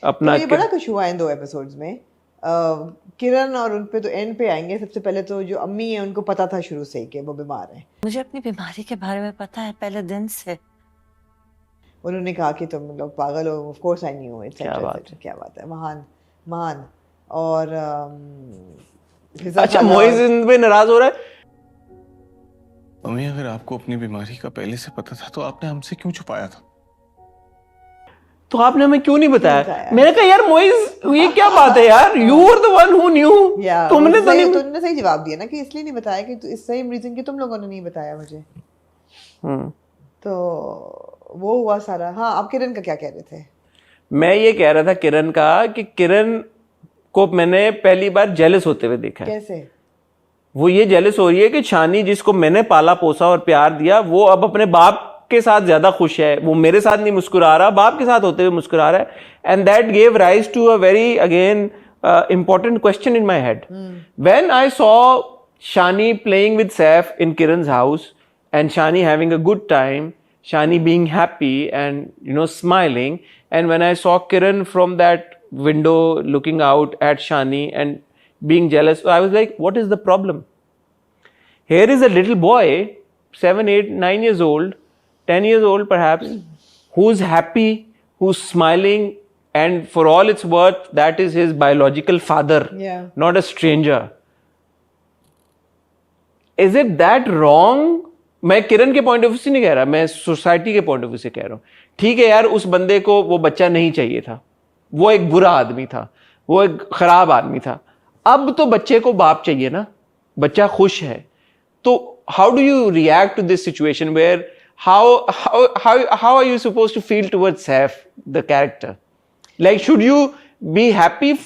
अपना. तो ये बड़ा कुछ हुआ इन 2 एपिसोड्स में. किरण और उन पे तो एंड पे आएंगे. सबसे पहले तो जो अम्मी है उनको पता था शुरू से कि वो बीमार है. मुझे अपनी बीमारी के बारे में पता है पहले दिन से. उन्होंने कहा कि तुम लोग पागल हो. Of course I knew it. क्या बात है, महान. और अच्छा, मोइज इन पे नाराज हो रहा है. मम्मी, अगर आपको अपनी बीमारी का पहले से पता था तो आपने हमसे क्यों छुपाया था? तो आपने हमें क्यों नहीं बताया? मैंने कहा यार मोइज, ये क्या बात है यार, you were the one who knew. तुमने सही जवाब दिया ना कि इसलिए नहीं बताया कि इस सेम रीजन कि तुम लोगों ने नहीं बताया मुझे. तो वो हुआ सारा. हाँ, आप किरण का क्या कह रहे थे? मैं ये कह रहा था किरण का कि किरण को मैंने पहली बार जेलस होते हुए देखा है. कैसे? वो ये जेलस हो रही है कि शानी जिसको मैंने पाला पोसा और प्यार दिया, वो अब अपने बाप के साथ ज्यादा खुश है. वो मेरे साथ नहीं मुस्कुरा रहा, बाप के साथ होते हुए मुस्कुरा रहा है. And that gave rise to a very again important question in my head. When I saw Shani playing with Saif in Kiran's house and Shani having a good time, Shani being happy and smiling, and when I saw Kiran from that window looking out at Shani and being jealous, I was like, what is the problem? Here is a little boy, 7, 8, 9 years old, 10 years old perhaps, who's happy, who's smiling, and for all it's worth, that is his biological father, not a stranger. Is it that wrong? मैं किरण के point of view से नहीं कह रहा, मैं society के point of view से कह रहा हूं. ठीक है यार, उस बंदे को वो बच्चा नहीं चाहिए था, वो एक बुरा आदमी था, वो एक खराब आदमी था. अब तो बच्चे को बाप चाहिए ना, बच्चा खुश है. तो how do you react to this situation where how are you supposed to feel towards Saif, the character? Like, should you be happy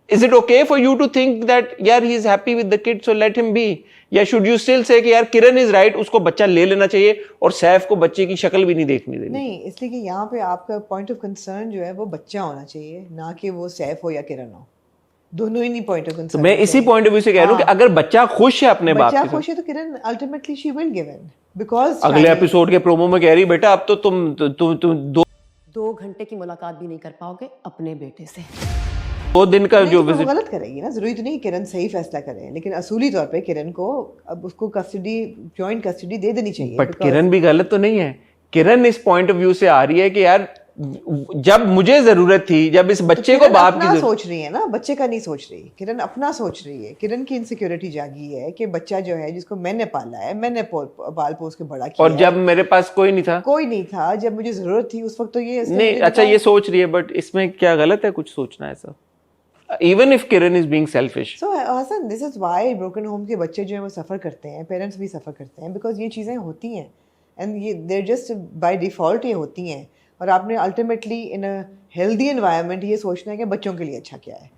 is it okay for you to think that यार he is happy with the kid so let him be, या should you still say कि यार किरण is right, उसको बच्चा ले लेना चाहिए और सैफ को बच्चे की शक्ल भी नहीं देखनी देनी? नहीं, इसलिए कि यहाँ पे आपका पॉइंट ऑफ कंसर्न जो है वो बच्चा होना चाहिए, ना कि वो सैफ हो या किरण हो, दोनों ही नहीं पॉइंट ऑफ तो कंसर्न। मैं इसी पॉइंट ऑफ व्यू से कह रहा हूँ कि अगर बच्चा खुश है अपने बाप बच्चा के खुश है तो Kiran ultimately she will give in, because अगले एपिसोड के प्रोमो में कह रही बेटा अब तो तुम 2 घंटे की मुलाकात भी नहीं कर पाओगे अपने बेटे से। 2 दिन का जो वो विजिट गलत करेगी ना, जरूरी तो नहीं कि किरण सही फैसला करे, लेकिन असूली तौर पे किरण को अब उसको कस्टडी, जॉइंट कस्टडी दे देनी चाहिए। बट किरण भी गलत तो नहीं है। किरण इस पॉइंट ऑफ व्यू से आ रही है कि यार जब मुझे जरूरत थी, जब इस बच्चे को बाप की सोच रही है ना, बच्चे का नहीं सोच रही किरण, अपना सोच रही है। किरण की इनसिक्योरिटी जागी है कि बच्चा जो है जिसको मैंने पाला है, मैंने पाल पोस के बड़ा किया, और जब मेरे पास कोई नहीं था, जब मुझे जरूरत थी उस वक्त तो ये नहीं, अच्छा ये सोच रही है, बट इसमें क्या गलत है कुछ सोचना ऐसा? Even if Kiran is being selfish. So Hassan, this is why broken home के बच्चे जो हैं वो सफ़र करते हैं, पेरेंट्स भी सफ़र करते हैं, बिकॉज ये चीज़ें होती हैं एंड ये they're just by default ये होती हैं, और आपने ultimately in a healthy environment ये सोचना है कि बच्चों के लिए अच्छा क्या है।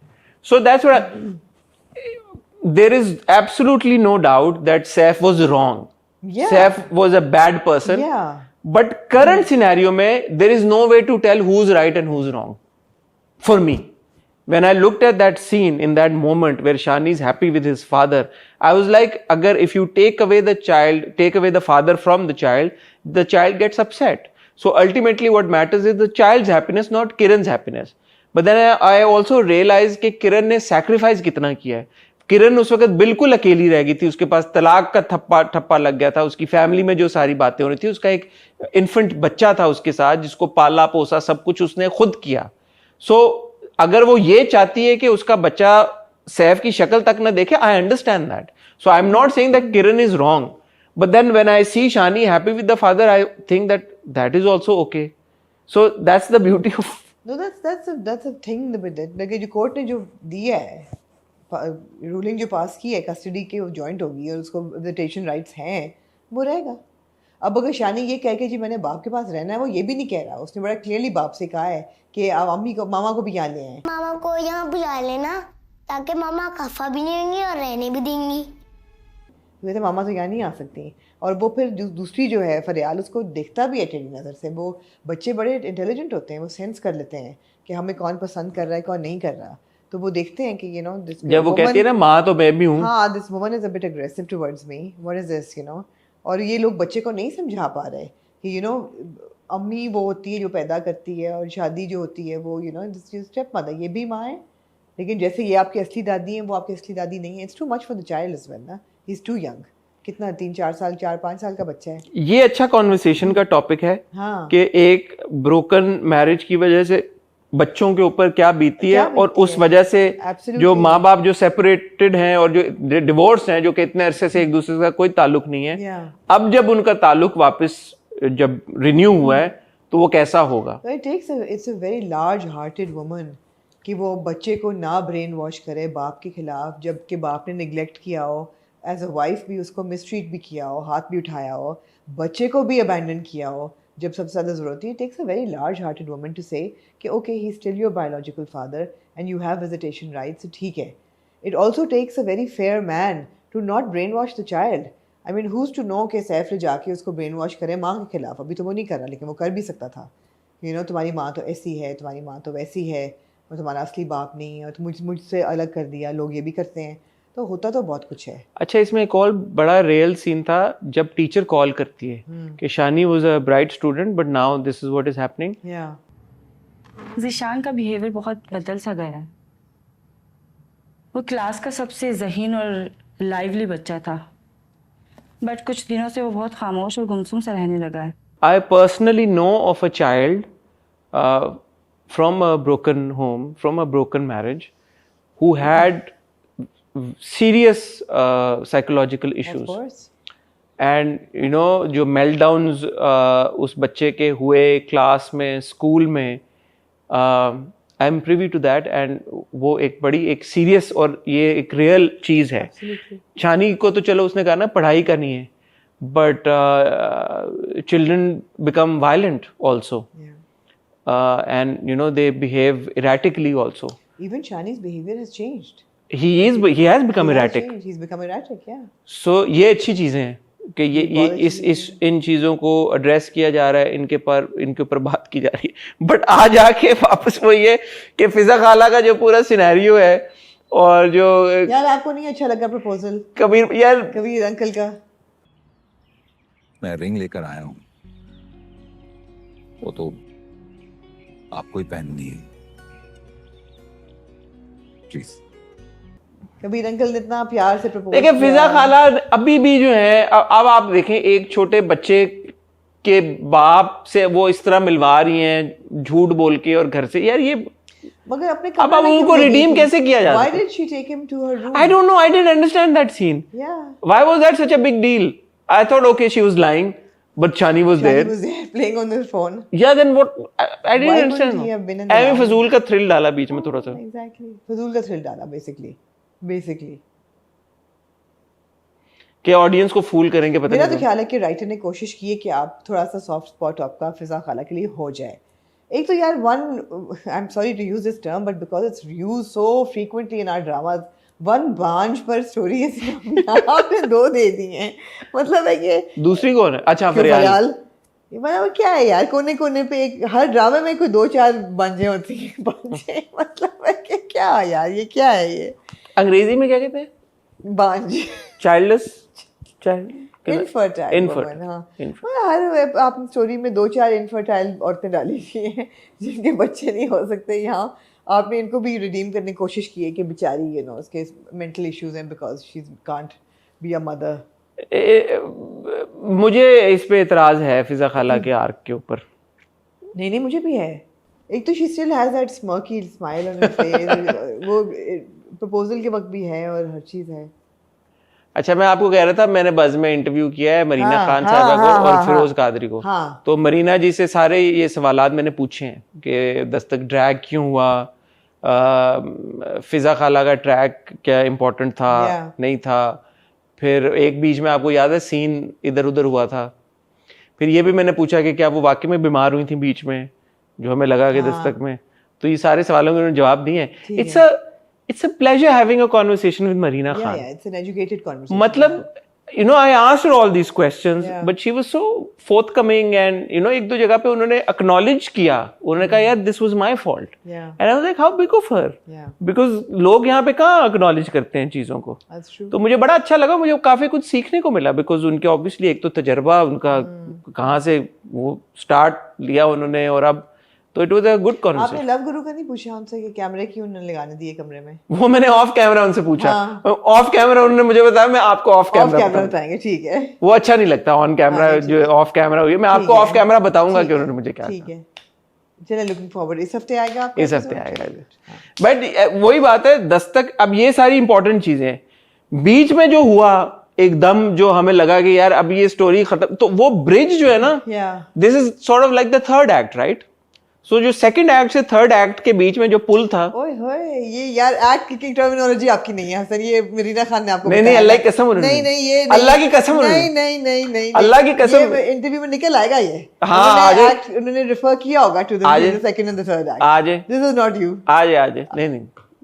So that's what there is absolutely no doubt that Saif was wrong. Yeah. Saif was a bad person. Yeah. But current scenario में there is no way to tell who's right and who's wrong. For me. When I looked at that scene in that moment where Shani is happy with his father, I was like, agar if you take away the child, take away the father from the child gets upset. So ultimately what matters is the child's happiness, not Kiran's happiness. But then I also realized कि किरण ने sacrifice कितना किया है। किरण उस वक्त बिल्कुल अकेली रह गई थी, उसके पास तलाक का ठप्पा लग गया था, उसकी फैमिली में जो सारी बातें हो रही थी, उसका एक इन्फेंट बच्चा था उसके साथ जिसको पाला पोसा सब कुछ उसने खुद किया। So अगर वो ये चाहती है कि उसका बच्चा सैफ की शक्ल तक न देखे, I understand that. So I am not saying that Kiran is wrong, but then when I see Shani happy with the father, I think that is also okay. So that's the beauty of No, that's a thing with it. like जो court ने जो दिया है, ruling जो पास की है, custody के वो जॉइंट होगी और उसको विजिटेशन राइट्स हैं, वो रहेगा। अब अगर शानी ये कह के जी मैंने बाप के पास रहना है, वो ये भी नहीं कह रहा, उसने बड़ा क्लियरली बाप से कहा है कि आप अम्मी को, मामा को भी यहाँ ले आए, मामा को यहाँ बुला लेना ताकि मामा खफा भी नहीं होंगी और रहने भी देंगी। वैसे मामा तो यहाँ नहीं आ सकती। और वो फिर दूसरी जो है फरियाल, उसको देखता भी है टेढ़ी नज़र से। वो बच्चे बड़े इंटेलिजेंट होते हैं, वो सेंस कर लेते हैं कि हमें कौन पसंद कर रहा है कौन नहीं कर रहा, तो वो देखते हैं कि जब वो कहती है ना माँ तो मैं भी हूँ, हाँ, this woman is a bit aggressive towards me, what is this, और ये लोग बच्चे को नहीं समझा पा रहे कि अम्मी वो होती है जो पैदा करती है, और शादी जो होती है वो स्टेप मदर, ये भी माँ है, लेकिन जैसे ये आपकी असली दादी है, वो आपकी असली दादी नहीं है। It's too much for the child as well ना, ही इज टू यंग। कितना 3-4 साल 4-5 साल का बच्चा है। ये अच्छा कॉन्वर्सेशन का टॉपिक है। हाँ। कि एक ब्रोकन मैरिज की वजह से बच्चों के ऊपर क्या बीती है, और उस वजह से जो माँ बाप जो सेपरेटेड हैं और जो डिवोर्स हैं, जो कि इतने अरसे से एक दूसरे का कोई ताल्लुक नहीं है, अब जब उनका ताल्लुक वापस जब रिन्यू हुआ है तो वो कैसा होगा। It's a very large hearted woman कि वो बच्चे को ना ब्रेन वॉश करे बाप के खिलाफ, जबकि बाप ने निगलेक्ट किया हो, एज अ वाइफ भी उसको मिसट्रीट भी किया हो, हाथ भी उठाया हो, बच्चे को भी अबैंडन किया हो जब सबसे ज़्यादा ज़रूरत थी। It takes a very large hearted woman to say कि okay he is still your biological father and you have visitation rights, ठीक है। It also takes a very fair man to not brainwash the child. I mean who's to know कि सैफ ने जाके उसको brain wash करे माँ के खिलाफ। अभी तो वो नहीं कर रहा, लेकिन वो कर भी सकता था। तुम्हारी माँ तो ऐसी है, तुम्हारी माँ तो वैसी है, और तुम्हारा असली बाप नहीं है, और मुझसे अलग कर दिया। लोग ये भी करते हैं, तो होता तो बहुत कुछ है। अच्छा, इसमें एक और बड़ा रियल सीन था जब टीचर कॉल करती है कि Shani was a bright student but now this is what is happening. Zeeshan का बिहेवियर बहुत बदल सा गया है। वो क्लास का सबसे ज़हीन और लाइवली बच्चा था, बट कुछ दिनों से वो बहुत खामोश और गुमसुम सा रहने लगा है। I personally know of a child from a broken home, from a broken marriage, who had serious psychological issues. Of course. And जो meltdowns उस बच्चे के हुए क्लास में, स्कूल में, I am privy to that, and वो एक बड़ी एक सीरियस और ये एक रियल चीज़ है। शानी को तो चलो उसने कहा ना पढ़ाई करनी है, but children become violent also, and they behave erratically also. Even Shani's behavior has changed. he has become erratic. He's become erratic, yeah. So ये अच्छी चीजें हैं कि ये इस इन चीजों को एड्रेस किया जा रहा है, इनके ऊपर बात की जा रही है. बट आज आके वापस वो ये कि फिजा खाला का जो पूरा सिनेरियो है और जो यार आपको नहीं अच्छा लगा प्रपोजल कबीर अंकल का? मैं रिंग लेकर आया हूँ, वो तो आपको ही पहननी है. प्लीज. कबीर अंकल ने इतना प्यार से प्रपोज देखिए फिजा खाला अभी भी जो है, अब आप देखें एक छोटे बच्चे के बाप से वो इस तरह मिलवा रही हैं झूठ बोल के और घर से, यार ये मगर अपने अब उनको रिडीम कैसे किया जाता है? Why did she take him to her room? I don't know, I didn't understand that scene. Yeah. Why was that such a big deal? I thought okay she was lying, but Shani was there. Shani was there playing on her phone. Yeah, then what? I didn't Why understand. couldn't he have been in the ऐਵੇਂ line? फजूल का thrill डाला बीच में थोड़ा सा. Exactly. फजूल का thrill डाला basically. कि ऑडियंस को फूल करेंगे पता मेरा नहीं. तो ख्याल है कि राइटर ने कोशिश की है कि आप थोड़ा सा सॉफ्ट स्पॉट आपका फिजा खाला के लिए हो जाए. एक तो यार I am sorry to use this term but because it's use so frequently in our dramas, one बांझ पर स्टोरी आपने 2 दे दी हैं. मतलब है कि दूसरी कौन है? अच्छा फरियाल. मतलब क्या है यार, कोने कोने पे एक हर ड्रामे में कोई 2-4 बांझें होती हैं. बांझें मतलब है कि क्या यार ये क्या है ये? अंग्रेजी में क्या कहते हैं? बांझ. चाइल्डलेस. Infertile woman. हाँ हर आप स्टोरी में 2-4 इनफर्टाइल औरतें डाली हुई हैं जिनके बच्चे नहीं हो सकते. यहाँ आपने इनको भी रिडीम करने की कोशिश की है कि बेचारी यू नो उसके मेंटल इश्यूज हैं because she can't be a mother. मुझे इस पे इतराज है फिजा खाला के आर्क के ऊपर. नहीं मुझे भी है. एक तो she still has that smirky smile on her face. वो प्रपोजल के वक्त भी है और हर चीज है. अच्छा मैं आपको कह रहा था मैंने बज़ में इंटरव्यू किया है मरीना खान साहबा को और फिरोज कादरी को. तो मरीना जी से सारे ये सवालात मैंने पूछे हैं कि दस्तक ड्रैग क्यों हुआ, फिजा खाला का ट्रैक क्या इम्पोर्टेंट था नहीं था. फिर एक बीच में आपको याद है सीन इधर उधर हुआ था. फिर ये भी मैंने पूछा कि क्या वो वाकई में बीमार हुई थी बीच में जो हमें लगा कि दस्तक में. तो ये सारे सवालों के उन्होंने जवाब दिए हैं. It's a pleasure having a conversation with Marina Khan. Yeah, it's an educated conversation. मतलब, you know, I asked her all these questions, but she was so forthcoming and, you know, एक दो जगह पे उन्होंने acknowledge किया. उन्होंने कहा यार this was my fault. And I was like, how big of her? Because लोग यहाँ पे कहाँ acknowledge करते हैं चीज़ों को. That's true. तो मुझे बड़ा अच्छा लगा, मुझे काफ़ी कुछ सीखने को मिला because उनके obviously एक तो तजर्बा उनका कहाँ से वो start लिया उन्होंने और अब तो it was a good conversation. आपने लव गुरु का नहीं पूछा उनसे कि कैमरे क्यों उन्होंने लगाने दिए कमरे में? वो मैंने ऑफ कैमरा उनसे पूछा. ऑफ कैमरा उन्होंने मुझे बताया, मैं आपको ऑफ कैमरा बताएंगे. ठीक है. वो अच्छा नहीं लगता ऑन कैमरा जो ऑफ कैमरा हुई है. मैं आपको ऑफ कैमरा बताऊंगा कि उन्होंने मुझे क्या. ठीक है चलिए लुकिंग फॉरवर्ड. इस हफ्ते आएगा. इस हफ्ते आएगा. बट वही बात है दस्तक. अब ये सारी इंपॉर्टेंट चीजें बीच में जो हुआ एकदम जो हमें लगा कि यार अब ये स्टोरी खत्म, तो वो ब्रिज जो है ना, this is sort of like the third act right. So जो सेकंड एक्ट से थर्ड एक्ट के बीच में जो पुल था. ओए होए ये यार एक्ट की टर्मिनोलॉजी आपकी नहीं है हसन. ये मरीना खान ने आपको नहीं अल्लाह की कसम. नहीं ये अल्लाह की कसम. नहीं अल्लाह की कसम. इंटरव्यू में निकल आएगा ये. हाँ उन्होंने रेफर किया होगा to the second and the third act. आज दिस इज नॉट यू. आज नहीं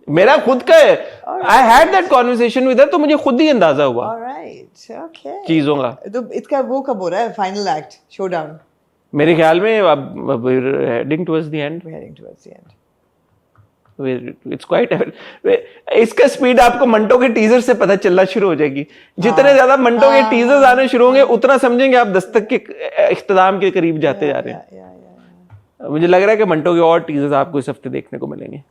मेरा खुद का है. I had that conversation with her, तो मुझे खुद ही अंदाजा हुआ ऑलराइट ओके चीजों का. तो इसका वो कब हो रहा है फाइनल एक्ट शोडाउन? मेरे ख्याल में अब heading towards the end. It's quite इसका स्पीड आपको मंटो के टीजर से पता चलना शुरू हो जाएगी. जितने ज्यादा मंटो के टीजर्स आने शुरू होंगे उतना समझेंगे आप दस्तक के इख्तिताम के करीब जाते जा रहे हैं. मुझे लग रहा है कि मंटो के और टीजर्स आपको इस हफ्ते देखने को मिलेंगे.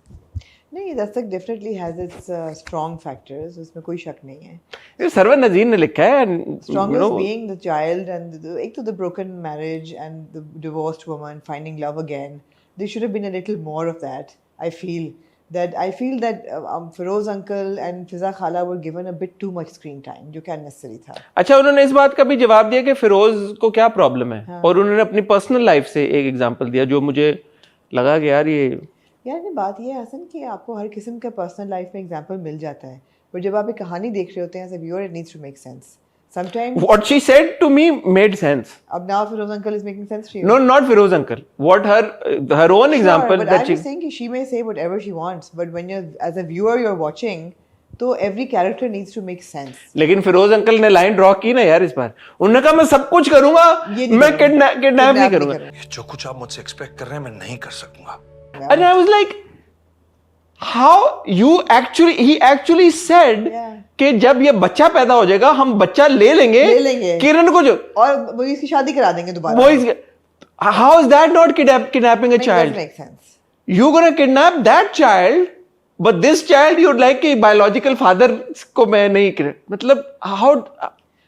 नहीं Dastak definitely has its strong factors, उसमें कोई शक नहीं है. ये सरवर नजीर ने लिखा है. Strongest being the child and एक तो the broken marriage and the divorced woman finding love again. There should have been a little more of that. I feel that Feroz uncle and Fiza Khala were given a bit too much screen time, जो क्या necessary था. अच्छा उन्होंने इस बात का भी जवाब दिया कि फिरोज को क्या प्रॉब्लम है. हाँ. और उन्होंने अपनी पर्सनल लाइफ से एक एग्जांपल दिया जो मुझे लगा कि यार ये बात ये है हसन कि आपको हर किस्म का पर्सनल लाइफ में एग्जांपल मिल जाता है, पर जब आप एक कहानी देख रहे होते हैं as a viewer it needs to make sense. Sometimes What she said to me made sense. अब now Feroz uncle is making sense to you. No, not Feroz uncle. What her own example Sure, but that I'm just saying कि she may say whatever she wants, but when you're as a viewer you're watching, तो every character needs to make sense. लेकिन Firoz uncle ने line draw की ना यार इस बार. उन्होंने कहा मैं सब कुछ करूंगा, मैं किडनैप नहीं करूंगा. जो कुछ आप मुझसे एक्सपेक्ट कर रहे हैं मैं नहीं कर सकूंगा. And I was like, how you he actually said कि जब ये बच्चा पैदा हो जाएगा हम बच्चा ले लेंगे किरण को जो और वो इसकी शादी करा देंगे दोबारा. वो how is that not kidnapping a child? Makes sense. You're gonna kidnap that child, but this child you'd like कि biological father को मैं नहीं मतलब how?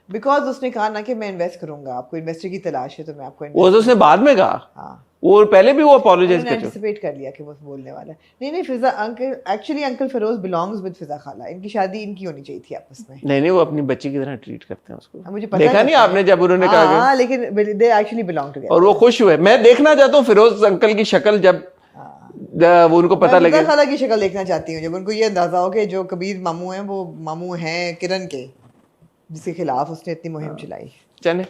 Because उसने कहा ना कि मैं इन्वेस्ट करूंगा, आपको इन्वेस्टर की तलाश है तो मैं आपको वो तो उसने बाद में कहा. हाँ. वो पहले भी वो अपोलोजाइज कर एंटिसिपेट कर लिया कि वो बोलने वाला है. नहीं Fiza uncle actually uncle Feroze belongs with Fiza Khala. इनकी शादी इनकी होनी चाहिए थी आपस में. नहीं वो अपनी बच्ची की तरह ट्रीट करते हैं उसको. मुझे पता देखा नहीं आपने जब उन्होंने कहा हां लेकिन दे एक्चुअली बिलोंग टुगेदर. और वो खुश हुए. मैं देखना चाहता हूँ फिरोज अंकल की शक्ल जब वो उनको पता लगे. फिजा खाला की शक्ल देखना चाहती हूँ जब उनको ये अंदाजा हो कि जो कबीर मामू हैं वो मामू हैं किरण के, जिसके खिलाफ उसने इतनी मुहिम चलाई. चले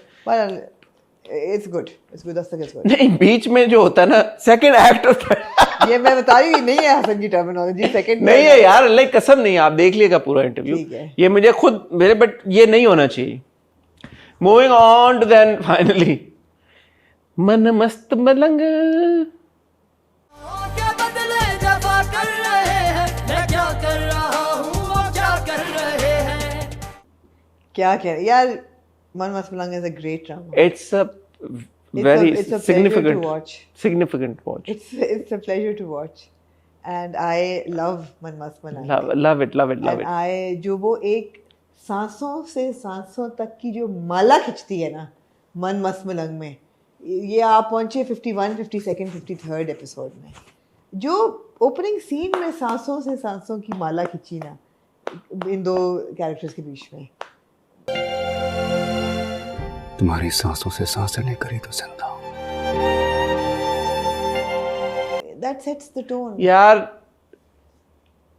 It's good. Dastak is good. नहीं बीच में जो होता है ना सेकंड एक्ट होता है. ये मैं बता रही नहीं है हसन की टर्मिनोलॉजी. सेकंड नहीं है यार, अल्लाह की कसम नहीं. आप देख लिएगा पूरा इंटरव्यू. ये मुझे खुद मेरे बट ये नहीं होना चाहिए. Moving on to then finally Mann Mast मलंग. क्या बदले जफा कर रहे हैं, मैं क्या कर रहा हूँ वो क्या कर रहे हैं. क्या कह रहे यार. मन मस्त मलंग is a great drama. It's a very it's a significant to watch. Significant watch. It's a pleasure to watch, and I love मन मस्त मलंग. Love it. And I जो वो एक सांसों से सांसों तक की जो माला खिंचती है ना मन मस्त मलंग में, ये आप पहुंचे 51, 52, 53rd एपिसोड में. जो ओपनिंग सीन में सांसों से सांसों की माला खिंची ना इन दो कैरेक्टर्स के बीच में. तुम्हारी सांसों से सांसें लेकर ही तो जिंदा हूं. That sets the tone. यार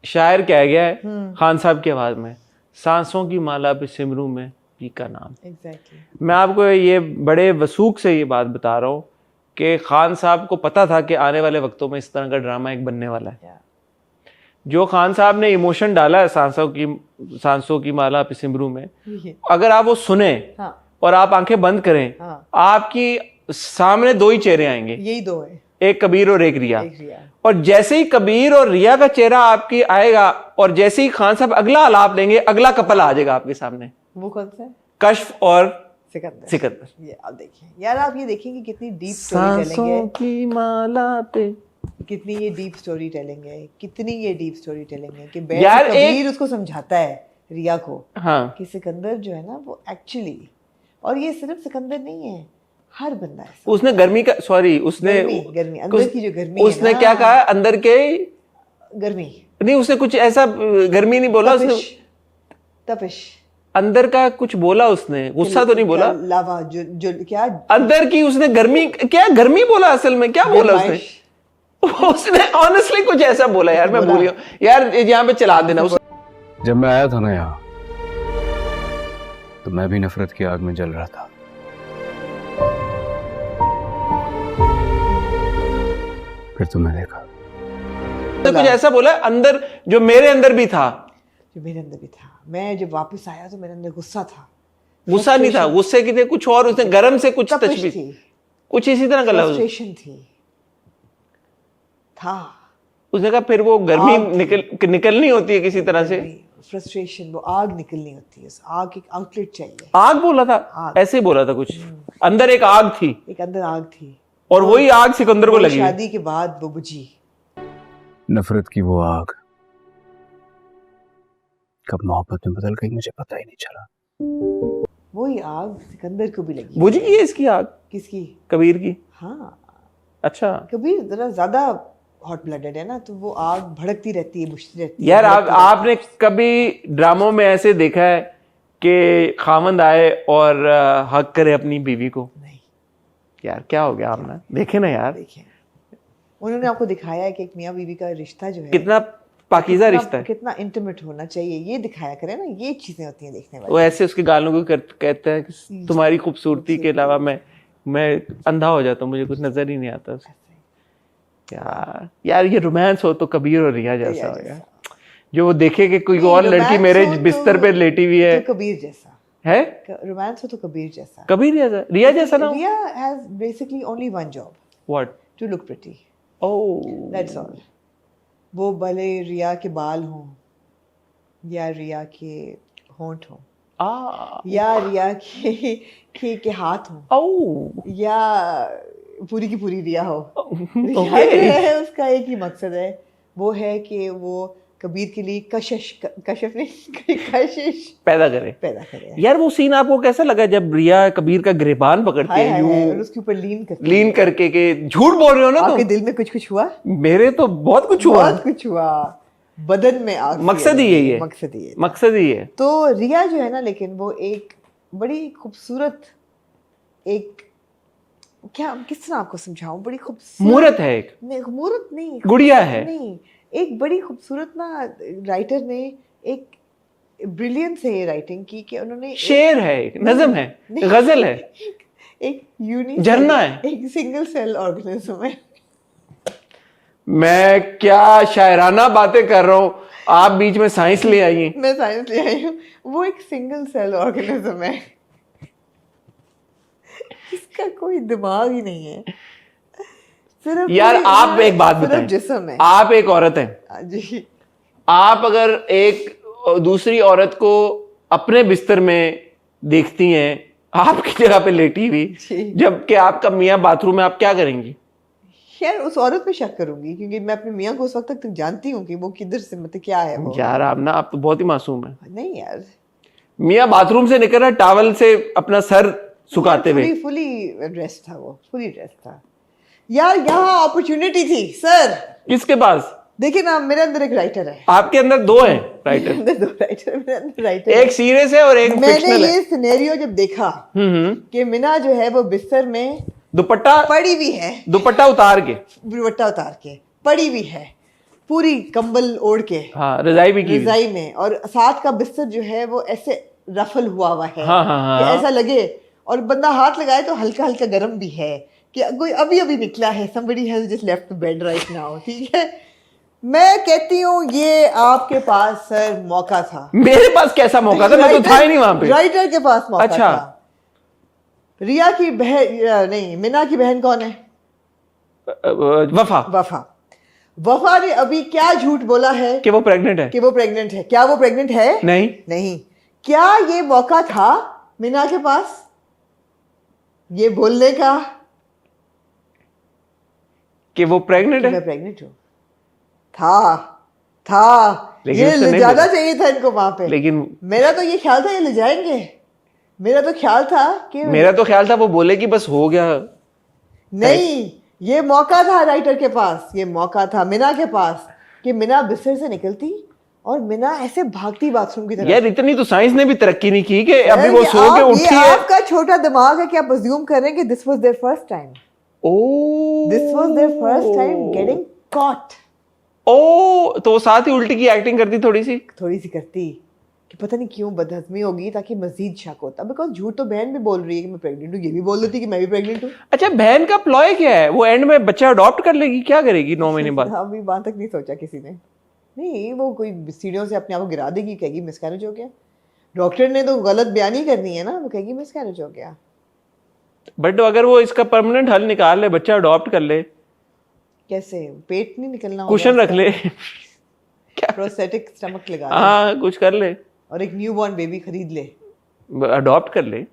शायर कह गया है खान साहब की आवाज में, सांसों की माला पे सिमरू में पी का नाम. Exactly. मैं आपको ये बड़े वसूख से ये बात बता रहा हूँ कि खान साहब को पता था कि आने वाले वक्तों में इस तरह का ड्रामा एक बनने वाला है. जो खान साहब ने इमोशन डाला है सांसों की माला पे सिमरू में, अगर आप वो सुने और आप आंखें बंद करें, आपकी सामने दो ही चेहरे आएंगे. यही दो है, एक कबीर और एक रिया. और जैसे ही कबीर और रिया का चेहरा आपकी आएगा और जैसे ही खान साहब अगला आलाप लेंगे, अगला कपल आ जाएगा आपके सामने. वो कौन सा है? कश्फ और सिकंदर. ये आप देखिए यार, आप ये देखेंगे कितनी डीप स्टोरी टेलिंग है. की माला पे कितनी ये डीप स्टोरी टेलिंग है, कितनी ये डीप स्टोरी टेलिंग है कि कबीर उसको समझाता है रिया को कि सिकंदर जो है ना वो एक्चुअली, और ये सिर्फ सिकंदर नहीं है, हर बंदा है. उसने गर्मी का उसने गर्मी अंदर की जो गर्मी उसने क्या कहा, अंदर के गर्मी नहीं, उसने कुछ ऐसा गर्मी नहीं बोला, उसने तपिश अंदर का कुछ बोला. उसने गुस्सा तो नहीं बोला, लावा जो क्या अंदर की उसने गर्मी, क्या गर्मी बोला असल में, क्या बोला उसने ऑनेस्टली कुछ ऐसा बोला यार, मैं भूल गया यार. यहाँ पे चला देना. जब मैं आया था ना यहाँ तो मैं भी नफरत की आग में जल रहा था. फिर तुमने देखा कुछ ऐसा बोला अंदर जो मेरे अंदर भी था. मैं जब वापस आया तो मेरे अंदर गुस्सा था. गुस्सा नहीं था, गुस्से की थी कुछ और, उसने गरम से कुछ तशबीह थी, कुछ इसी तरह का लफ्ज था. उसने कहा फिर वो गर्मी निकलनी होती है किसी तरह से, फ्रस्ट्रेशन, वो आग निकलनी होती है, आग एक आउटलेट चाहिए. आग बोला था, ऐसे ही बोला था कुछ. अंदर एक आग थी, और वही आग सिकंदर को लगी. शादी के बाद वो बुझी. नफरत की वो आग कब मोहब्बत में बदल गई मुझे पता ही नहीं चला. वही आग सिकंदर को भी लगी. बुझ गई है इसकी आग. किसकी? कबीर की. हाँ. अच्छा, कबीर जरा ज्यादा हॉट ब्लडेड है ना, तो वो आग भड़कती रहती है, बुझती रहती है. यार आपने कभी ड्रामों में ऐसे देखा है कि खामंद आए और हक करे अपनी बीवी को? नहीं यार, क्या हो गया आपने देखे ना यार. देखे उन्होंने आपको दिखाया है कि एक मियाँ बीवी का रिश्ता जो है कितना पाकीज़ा रिश्ता है। कितना इंटीमेट होना चाहिए ये दिखाया करे ना, ये चीजें होती हैं देखने वाली। वो ऐसे उसके गालों को कहता है कि तुम्हारी खूबसूरती के अलावा मैं अंधा हो जाता हूँ, मुझे कुछ नजर ही नहीं आता। यार ये रोमांस हो तो कबीर और रिया जैसा हो यार, जो वो देखे कि कोई और लड़की मेरे बिस्तर पे लेटी हुई है। तो कबीर जैसा है, रोमांस हो तो कबीर जैसा। कबीर जैसा, रिया जैसा ना। Riya has basically only one job, what? To look pretty. Oh, that's all. वो भले रिया के बाल हों या रिया के होंठ हों या रिया के हाथ हों या पूरी की पूरी रिया हो, रिया जो है उसका एक ही मकसद है, वो है कि वो कबीर के लिए कशिश पैदा करे। यार वो सीन आपको कैसा लगा जब रिया कबीर का गिरबान पकड़ती है यूं और उसके ऊपर लीन करके के झूठ बोल रहे हो ना तुम? आपके दिल में कुछ हुआ? मेरे तो बहुत कुछ हुआ, बदन में आग। मकसद ही यही है, मकसद ही है। तो रिया जो है ना, लेकिन वो एक बड़ी खूबसूरत, एक क्या किस तरह आपको समझाऊं, बड़ी खूबसूरत मूरत है, एक मूरत नहीं, गुड़िया है नहीं, एक बड़ी खूबसूरत ना राइटर ने एक ब्रिलियंस है ये राइटिंग की कि उन्होंने शेर है, एक नज़म है, गजल है, एक यूनिक झरना है, एक सिंगल सेल ऑर्गेनिज्म है। मैं क्या शायराना बातें कर रहा हूँ, आप बीच में साइंस ले आई हैं। मैं साइंस ले आई हूँ। वो एक सिंगल सेल ऑर्गेनिज्म है, इसका कोई दिमाग ही नहीं है। सिर्फ यार आप एक बात बताएं, जिस्म है। आप एक औरत हैं जी, आप अगर एक दूसरी औरत को अपने बिस्तर में देखती हैं, आपकी जगह पे लेटी हुई, जबकि आपका मियाँ बाथरूम में, आप क्या करेंगी? यार उस औरत पे शक करूंगी, क्योंकि मैं अपने मियाँ को उस वक्त तक जानती हूँ कि वो किधर से, मतलब क्या है वो। यार आप तो बहुत ही मासूम है। नहीं यार, मियाँ बाथरूम से निकल रहा टावल से अपना सर सुखाते हुए, फुली ड्रेस था वो, फुली ड्रेस था। यार यहाँ अपॉर्चुनिटी थी सर। किसके पास? देखिए ना, मेरे अंदर एक राइटर है। आपके अंदर दो हैं राइटर? दो राइटर, मेरे अंदर राइटर, एक सीरियस है और एक फिक्शनल है। मैंने ये सिनेरियो जब देखा कि मिना जो है वो बिस्तर में दुपट्टा पड़ी हुई है, दुपट्टा उतार के पड़ी हुई है, पूरी कंबल ओढ़ के, हाँ, रजाई भी की, रजाई में, और साथ का बिस्तर जो है वो ऐसे रफल हुआ है, कि ऐसा लगे, और बंदा हाथ लगाए तो हल्का हल्का गर्म भी है, कि कोई अभी अभी निकला है, somebody has just left the bed right now। ठीक है, मैं कहती हूँ ये आपके पास सर मौका था। मेरे पास कैसा मौका था? मैं तो था ही नहीं वहां पे। राइटर के पास मौका अच्छा था। रिया की बहन नहीं, मिना की बहन कौन है? वफा ने अभी क्या झूठ बोला है कि वो प्रेग्नेंट है, क्या वो प्रेग्नेंट है? नहीं। क्या ये मौका था मिना के पास ये बोलने का कि वो प्रेग्नेंट है? मैं प्रेग्नेंट हूँ। था ये ले जाना चाहिए था इनको वहां पे, लेकिन मेरा तो ये ख्याल था ये ले जाएंगे। मेरा तो ख्याल था वो बोलेगी बस हो गया। नहीं, ये मौका था राइटर के पास, ये मौका था मिना के पास कि मिना बिस्तर से निकलती और मिना ऐसे भागती बाथरूम की तरफ। यार इतनी तो साइंस ने भी तरक्की नहीं की कि अभी वो सो के उठी है। आपका छोटा दिमाग है कि आप अज्यूम कर रहे हैं कि this was their first time. This was their first time getting caught. तो वो साथ ही उल्टी की एक्टिंग करती, थोड़ी सी करती कि पता नहीं क्यों बदहजमी होगी ताकि मजीद शक होता। बिकॉज झूठ तो बहन भी बोल रही है कि मैं प्रेग्नेंट हूँ, ये भी बोल देती कि मैं भी प्रेग्नेंट हूँ। अच्छा, बहन का प्लॉय क्या है? वो एंड में बच्चा अडॉप्ट कर लेगी, क्या करेगी 9 महीने बाद? अभी वहां तक नहीं सोचा किसी ने। नहीं, वो कोई सीढ़ियों से अपने आप को गिरा देगी, कहेगी मिसकैरेज हो गया। डॉक्टर ने तो गलत बयानी करनी है ना, वो कहेगी मिसकैरेज हो गया। बट अगर वो इसका परमानेंट हल निकाल ले, बच्चा अडॉप्ट कर ले, कैसे? पेट नहीं निकलना, कुशन रख ले, क्या प्रोस्थेटिक स्टमक लगा ले, हाँ कुछ कर ले, और एक न्यूबॉर्न बेबी खरीद ले, अडॉप्ट कर ले।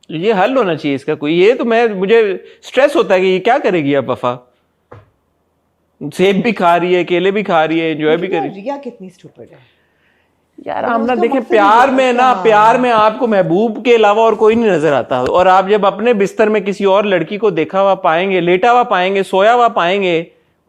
ये हल होना चाहिए इसका कोई। ये तो मुझे स्ट्रेस होता है कि ये क्या करेगी अब वफा। सेब भी खा रही है, केले भी खा रही है, एंजॉय भी कर रही है। रिया कितनी स्टूपिड है यार। हम ना देखें, प्यार में आपको महबूब के अलावा और कोई नहीं नजर आता, और आप जब अपने बिस्तर में किसी और लड़की को देखा हुआ पाएंगे, लेटा हुआ पाएंगे, सोया हुआ पाएंगे,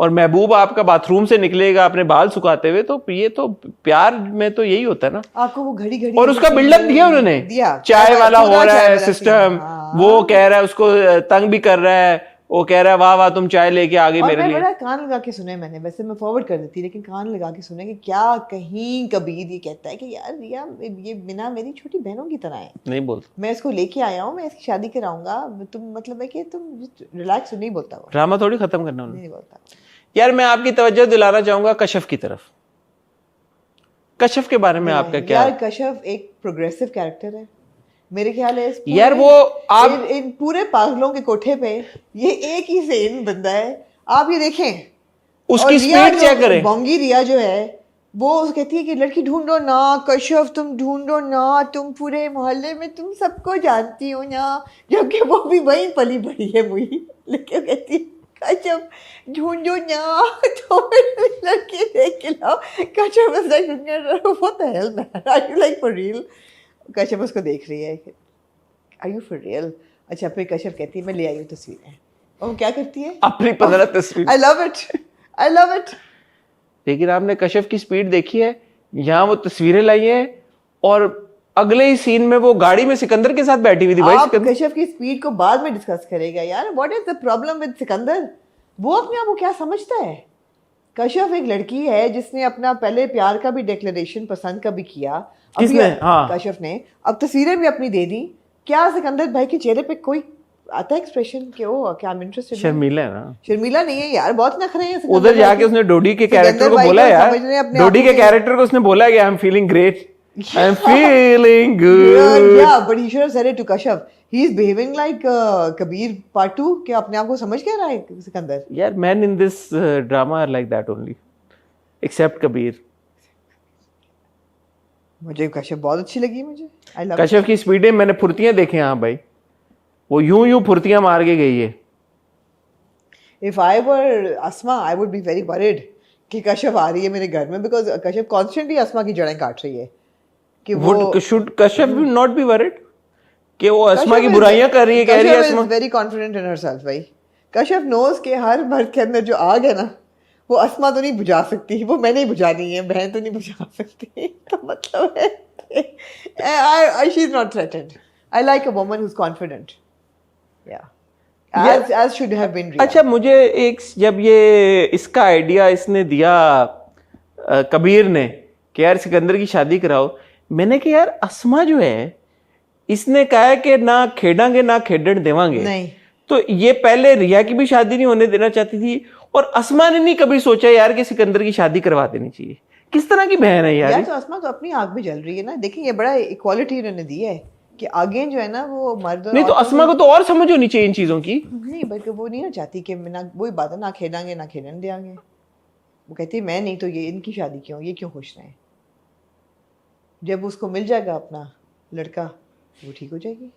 और महबूब आपका बाथरूम से निकलेगा अपने बाल सुखाते हुए, तो ये तो प्यार में तो यही होता है ना। आपको वो घड़ी और उसका बिल्डअप दिया उन्होंने, चाय वाला हो रहा है सिस्टम, वो कह रहा है उसको तंग भी कर रहा है, वो कह रहा है वाह वाह तुम चाय लेके आ गई मेरे मैं लिए। बड़ा कान लगा के सुने मैंने, वैसे मैं फॉरवर्ड कर देती लेकिन कान लगा के सुने कि क्या कहीं कबीर ये कहता है कि यार रिया ये बिना मेरी छोटी बहनों की तरह है, नहीं बोलता, मैं इसको लेके आया हूँ, मैं इसकी शादी कराऊंगा, तुम मतलब है कि तुम रिलैक्स, नहीं बोलता वो, ड्रामा थोड़ी खत्म करना उन्होंने। नहीं बोलता। यार मैं आपकी तवज्जो दिलाना चाहूंगा कशफ की तरफ। कशफ के बारे में आपका क्या? यार कशफ एक प्रोग्रेसिव कैरेक्टर है मेरे ख्याल है। यार वो आप इन पूरे पागलों के कोठे पे ये एक ही सेन बंदा है, आप ये देखें उसकी स्पीड चेक करें। बोंगी रिया जो है वो कहती है कि लड़की ढूंढो ना कशफ, तुम ढूंढो ना, तुम पूरे मोहल्ले में तुम सबको जानती हो ना, जबकि वो भी वहीं पली बड़ी है मुई, लेकिन कहती है कशफ ढूंढो ना तो लड़की देख के लाओ। Kashaf is like what the hell man, are you like for real? Kashaf उसको देख रही है, आर यू फॉर रियल? अच्छा फिर कशफ कहती है मैं ले आई हूँ तस्वीरें, और वो क्या करती है अपनी 15 तस्वीर। I love it, I love it. लेकिन आपने कशफ की स्पीड देखी है, यहाँ वो तस्वीरें लाई है और अगले ही सीन में वो गाड़ी में सिकंदर के साथ बैठी हुई थी। भाई आप कशफ की स्पीड को बाद में डिस्कस करेगा यार। What is the problem with Sikandar? वो अपने आप को क्या समझता है? कशफ एक लड़की है जिसने अपना पहले प्यार का भी डिक्लेरेशन पसंद का भी किया, किसने? हाँ कशफ ने। अब तस्वीरें भी अपनी दे दी। क्या सिकंदर भाई के चेहरे पे कोई आता है एक्सप्रेशन कि ओ क्या I'm इंटरेस्टेड? शर्मिला है ना? शर्मिला नहीं है यार, बहुत नखरे हैं। उधर जाके उसने डोडी के कैरेक्टर को बोला यार, डोडी के कैरेक्टर को उसने बोला कि I am feeling great, I am feeling good. Yeah but he should have said it to Kashaf. He is behaving like Kabir part 2 के अपने आप को समझ क्या रहा है सिकंदर? यार man in this drama are like that only except Kabir. मुझे कशफ बहुत अच्छी लगी, मुझे आई लव कशफ की स्पीडें मैंने फुर्तियां देखे। हाँ भाई वो यूं फुर्तियां मार के गई है। If I were Asma I would be very worried कि कशफ आ रही है मेरे घर में, बिकॉज कशफ कॉन्स्टेंटली अस्मा की जड़ें काट रही है कि वो should Kashaf not be worried कि वो अस्मा की बुराइयां कर रही है, कह रही है अस्मा वेरी कॉन्फिडेंट इन हरसेल्फ। भाई कशफ नोज के हर मर्द के अंदर जो आग है ना वो अस्मा तो नहीं बुझा सकती, वो मैंने ही बुझानी है, बहन तो नहीं बुझा सकती। तो मतलब है she is not threatened. I like a woman who is confident, as should have been Riya. अच्छा मुझे एक जब ये इसका आइडिया इसने दिया कबीर ने कि यार सिकंदर की शादी कराओ, मैंने कहा यार अस्मा जो है इसने कहा है कि ना खेडांगे ना खेडन देवांगे, नहीं तो ये पहले रिया की भी शादी नहीं होने देना चाहती थी और अस्मा ने नहीं कभी सोचा यार कि सिकंदर की शादी करवा देनी चाहिए। किस तरह की बहन है यार? तो अस्मा तो अपनी आग में जल रही है ना। देखिए ये बड़ा इक्वालिटी उन्होंने दी है कि आगे जो है ना वो मर्द नहीं, तो अस्मा को तो और समझ होनी चाहिए इन चीजों की। नहीं बल्कि वो नहीं ना चाहती कि ना वही बात है, ना खेलेंगे ना खेलन देंगे। वो कहती है मैं नहीं तो ये इनकी शादी क्यों, ये क्यों खुश रहे? जब उसको मिल जाएगा अपना लड़का वो ठीक हो जाएगी।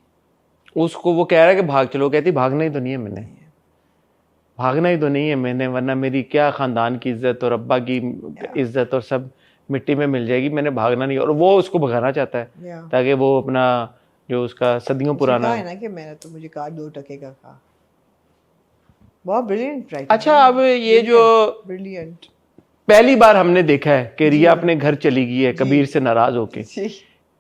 उसको वो कह रहा है कि भाग चलो, कहती भागना ही तो नहीं है मैंने, भागना ही तो नहीं है मैंने, वरना मेरी क्या खानदान की इज्जत और अब्बा की इज्जत और सब मिट्टी में मिल जाएगी, मैंने भागना नहीं। और वो उसको भगाना चाहता है ताकि वो अपना जो उसका सदियों पुराना है ना कि मैंने तो मुझे कहा 2 टके का कहा। बहुत ब्रिलियंट राइटर। अच्छा अब ये जो ब्रिलियंट पहली बार हमने देखा है कि रिया अपने घर चली गई है कबीर से नाराज होके,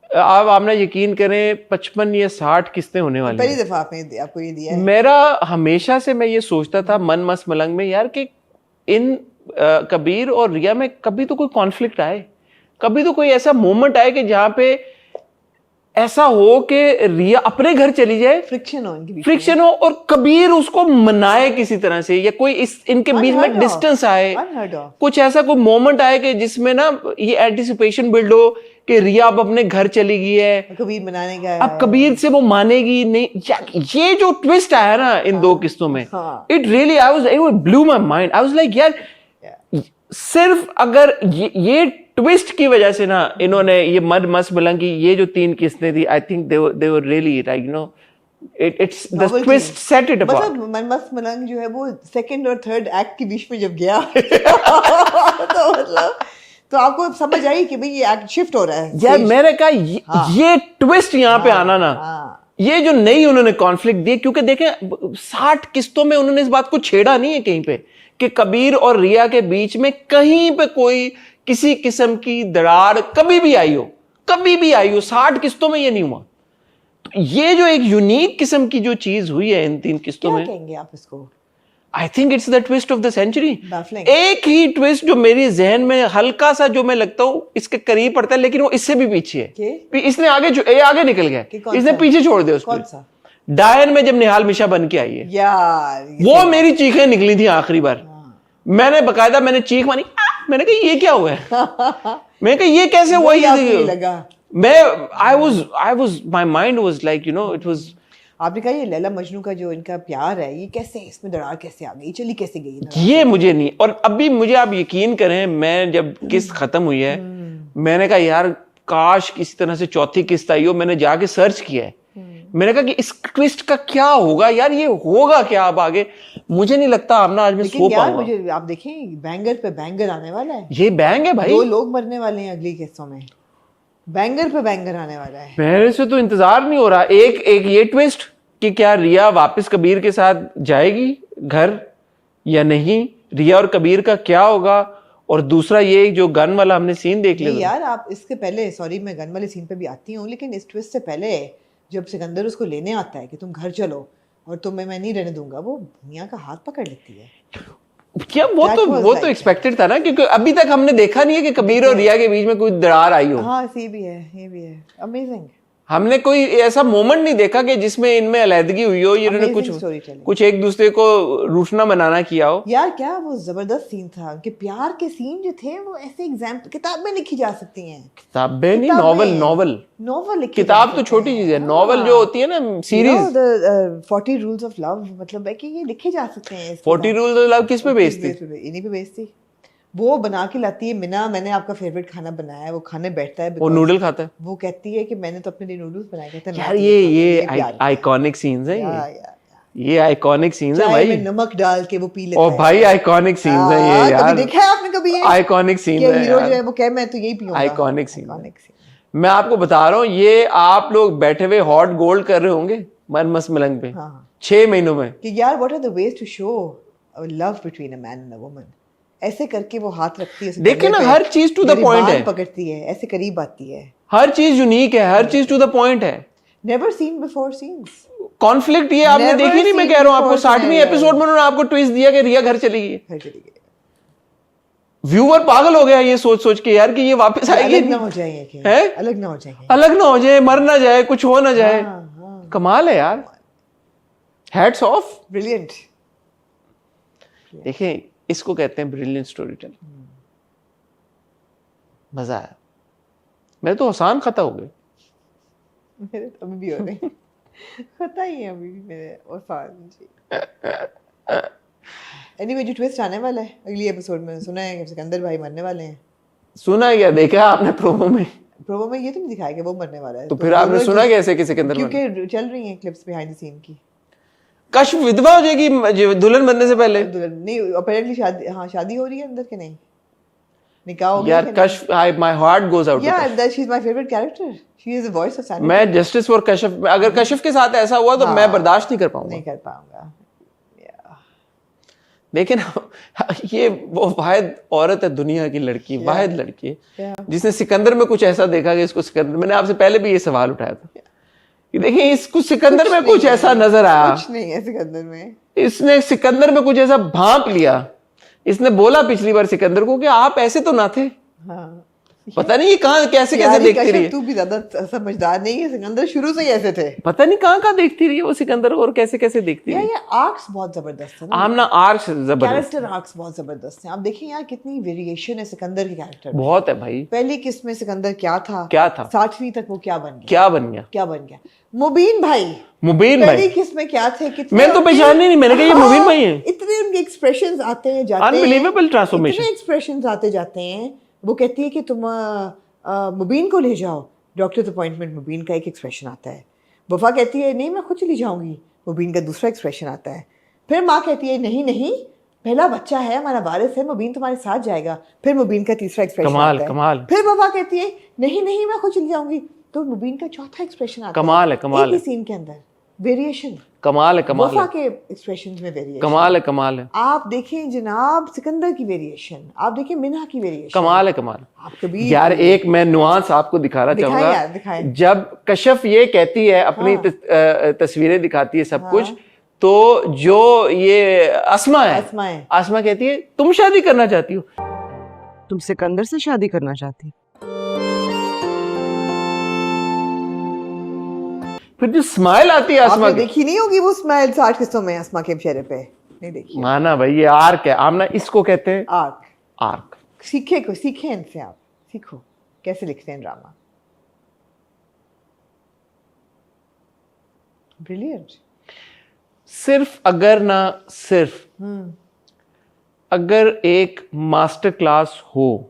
अब आपने यकीन करें 55 या 60 किस्तें होने वाली पहली दफा आपने आपको ये दिया है। मेरा हमेशा से मैं ये सोचता था मन मस्त मलंग में यार कि इन कबीर और रिया में कभी तो कोई कॉन्फ्लिक्ट आए, कभी तो कोई ऐसा मोमेंट आए कि जहां पे ऐसा हो कि रिया अपने घर चली जाए, फ्रिक्शन हो इनके बीच, फ्रिक्शन हो और कबीर उसको मनाए किसी तरह से, या कोई इस इनके बीच में डिस्टेंस आए, कुछ ऐसा कोई मोमेंट आए कि जिसमें ना ये एंटिसिपेशन बिल्ड हो कि रिया अब अपने घर चली गई है, कबीर मनाने गया, अब कबीर से वो मानेगी नहीं। ये जो ट्विस्ट आया ना इन 2 किस्तों में, it really it blew my mind. I was like यार सिर्फ अगर ये ट्विस्ट की वजह से ना इन्होंने ये मद मस्त मलंग की ये जो 3 किस्तें थी, I think they were really like you know it's the twist set it apart. मतलब मद मस्त मलंग जो है वो सेकंड और थर्ड एक्ट के बीच में जब गया तो मतलब तो आपको समझ आई कि भाई ये एक्ट शिफ्ट हो रहा है यार। मैंने कहा ये ट्विस्ट यहाँ पे आना ना, ये जो नई उन्होंने कॉन्फ्लिक्ट दी, क्योंकि देखें 60 किस्तों में उन्होंने इस बात को छेड़ा नहीं है कहीं पे कि कबीर और रिया के बीच में कहीं पे कोई किसी किस्म की दरार कभी भी आई हो, कभी भी आई हो। 60 किस्तों में ये नहीं हुआ। तो ये जो एक यूनिक किस्म की जो चीज हुई है इन 3 किस्तों में, क्या कहेंगे आप इसको? I think it's the twist of the century. Baffling. एक ही ट्विस्ट जो मेरी जहन में हल्का सा जो मैं लगता हूँ इसके करीब पड़ता है, लेकिन वो इससे भी पीछे है। इसने आगे निकल गया, इसने पीछे छोड़ दिया उसको। कौन सा? डायन में जब निहाल मिशा बन के आई है यार, वो मेरी चीखें निकली थी आखिरी बार। मैंने बकायदा चीख मारी, मैंने कहा ये क्या हुआ है, मैंने कहा ये कैसे हुआ, ये लगा। मैं I was my mind was like, you know, it was। आपने कहा ये लैला मजनू का जो इनका प्यार है, ये कैसे, इसमें दरार कैसे आ गई, चली कैसे गई दरार? ये मुझे नहीं। और अभी मुझे आप यकीन करें, मैं जब किस्त खत्म हुई है मैंने कहा यार काश किसी तरह से चौथी किस्त आई हो। मैंने जाके सर्च किया है, मैंने कहा कि इस ट्विस्ट का क्या होगा यार, ये होगा क्या अब आगे। मुझे नहीं लगता आमना आज मैं सो पाऊंगा। मुझे आप देखें बैंगर पे बैंगर आने वाला है। ये बैंग है भाई, 2 लोग मरने वाले हैं अगली किस्तों में, बैंगर पे बैंगर आने वाला है। मेरे से तो इंतजार नहीं हो रहा। एक ये ट्विस्ट कि क्या रिया वापस कबीर के साथ जाएगी घर या नहीं, रिया और कबीर का क्या होगा, और दूसरा ये जो गन वाला हमने सीन देख लिया यार। आप इसके पहले, सॉरी मैं गन वाले सीन पे भी आती हूँ, लेकिन इस ट्विस्ट से पहले जब सिकंदर उसको लेने आता है कि तुम घर चलो और तुम्हें मैं नहीं रहने दूंगा, वो भूमिया का हाथ पकड़ लेती है। क्या वो तो एक्सपेक्टेड था ना, क्योंकि अभी तक हमने देखा नहीं है कि कबीर और रिया के बीच में कोई दरार आई हो। हाँ, ये भी है अमेजिंग। हमने कोई ऐसा मोमेंट नहीं देखा कि जिसमें इनमें अलैदगी हुई हो, इन्होंने कुछ एक दूसरे को रूठना बनाना किया हो। यार क्या वो जबरदस्त सीन था, उनके प्यार के सीन जो थे वो ऐसे एग्जाम्पल किताब में लिखी जा सकती हैं। किताबें नहीं, नॉवल किताब तो छोटी चीज है, नॉवल जो होती है ना सीरीज। 40 रूल्स ऑफ लव, मतलब है कि ये लिखे जा सकते हैं। 40 रूल्स ऑफ लव किस पे बेस्ड थी? इन्हीं पे बेस्ड थी। वो बना के लाती है, मिना मैंने आपका फेवरेट खाना बनाया है, वो खाने बैठता है, वो नूडल खाता है, वो कहती है कि मैंने तो अपने लिए नूडल्स बनाए। कहते हैं यार ये आइकॉनिक सीन्स है, ये आइकॉनिक सीन्स है भाई। नमक डाल के वो पी लेता है। ओ भाई आइकॉनिक सीन्स है ये यार, कभी देखा है आपने कभी ये? आइकॉनिक सीन्स है हीरो जो है वो कहे मैं तो यही पीऊंगा। Iconic scene. मैं आपको बता रहा हूँ, ये आप लोग बैठे हुए हॉट गोल्ड कर रहे होंगे मस्त मलंग पे 6 महीनों में कि यार what are the ways to show love between a man and a woman. ऐसे करके वो हाथ रखती है, देखिए ना, हर चीज टू द पॉइंट है, पकड़ती है, ऐसे करीब आती है, हर चीज यूनिक है, हर चीज टू द पॉइंट है। Never seen before scenes conflict ये आपने देखी नहीं, मैं कह रहा हूँ आपको 60वीं एपिसोड में उन्होंने आपको ट्विस्ट दिया कि रिया घर चली गई। व्यूअर पागल हो गया ये सोच के यार कि ये वापस आएगी, अलग ना हो जाए, अलग ना हो जाए, मर ना जाए, कुछ हो ना जाए। कमाल है यार, हैट्स ऑफ, ब्रिलियंट। देखिए इसको कहते हैं ब्रिलियंट स्टोरी टेलिंग। मजा आया, मेरे तो आसान खता हो गए। मेरे तो अभी भी हो रहे हैं खता ही है अभी भी मेरे आसान जी। एनीवे जो ट्विस्ट आने वाला है अगली एपिसोड में, सुना है कि सिकंदर भाई मरने वाले हैं। सुना है क्या? देखा आपने प्रोमो में? प्रोमो में ये तो नहीं दिखाया कि वो मरने वाला है, तो फिर आपने सुना कैसे कि सिकंदर? क्योंकि चल रही हैं क्लिप्स बिहाइंड द सीन की। कश्फ विधवा हो जाएगी दुल्हन बनने से पहले? दुल्हन नहीं, अपेरेंटली शादी हो रही है अंदर के नहीं, निकाह हो गया यार कश्फ, माय हार्ट गोज आउट। यार that she is my favourite character, she is the voice of sanity. मैं जस्टिस फॉर कश्फ, अगर कश्फ के साथ ऐसा हुआ तो मैं बर्दाश्त नहीं कर पाऊंगा। लेकिन ये वो वाहिद औरत है दुनिया की लड़की, वाहिद लड़की है जिसने सिकंदर में कुछ ऐसा देखा कि इसको सिकंदर, मैंने आपसे पहले भी ये सवाल उठाया था कि देखिए इसको सिकंदर में कुछ ऐसा नजर आया, कुछ नहीं है सिकंदर में, इसने सिकंदर में कुछ ऐसा भांप लिया। इसने बोला पिछली बार सिकंदर को कि आप ऐसे तो ना थे। हाँ। पता नहीं ये कहाँ कैसे देखती रही है। तू भी ज्यादा समझदार नहीं है, सिकंदर शुरू से ही ऐसे थे। पता नहीं कहाँ देखती रही है वो सिकंदर और कैसे देखती रही। ये आर्क्स बहुत जबरदस्त है ना, आमना आर्क्स जबरदस्त, कैरेक्टर आर्क्स बहुत जबरदस्त हैं। आप देखिए यार कितनी वेरिएशन है सिकंदर के कैरेक्टर में। बहुत है भाई। पहली किस्त में सिकंदर क्या था 60वीं तक वो क्या बन गया। मुबीन भाई पहली किस्त में क्या थे, मैं तो पहचान नहीं, मैंने कहा ये मुबीन भाई हैं। इतने उनके एक्सप्रेशंस आते हैं जाते हैं, अनबिलीवेबल ट्रांसफॉर्मेशन, इतने एक्सप्रेशंस आते जाते हैं। वो कहती है कि तुम मुबीन को ले जाओ, डॉक्टर अपॉइंटमेंट, मुबीन का एक एक्सप्रेशन आता है। वफा कहती है नहीं मैं खुद चली जाऊंगी, मुबीन का दूसरा एक्सप्रेशन आता है। फिर माँ कहती है नहीं पहला बच्चा है, हमारा वारिस है, मुबीन तुम्हारे साथ जाएगा। फिर मुबीन का तीसरा एक्सप्रेशन आता है। कमाल। फिर वफा कहती है नहीं मैं खुद चली जाऊंगी, तो मुबीन का चौथा एक्सप्रेशन आता है। कमाल है एक ही सीन के अंदर वेरिएशन। कमाल है वफा के एक्सप्रेशंस में वेरिएशन। कमाल है। आप देखें जनाब सिकंदर की वेरिएशन, आप देखें मिना की वेरिएशन। कमाल है। आप कभी यार एक मैं नुआंस आपको दिखाना चाहूंगा। जब कश्फ ये कहती है अपनी तस्वीरें दिखाती है सब कुछ, तो जो ये अस्मा है, अस्मा कहती है तुम शादी करना चाहती हो, तुम सिकंदर से शादी करना चाहती। फिर जो स्माइल आती है अस्मा की, देखी नहीं होगी वो स्माइल 60 किस्तों में अस्मा के चेहरे पे, नहीं देखी माना भाई ये आर्क है आमना, इसको कहते हैं आर्क। आर्क सीखे इनसे, आप सीखो कैसे लिखते हैं ड्रामा। ब्रिलियंट। अगर एक मास्टर क्लास हो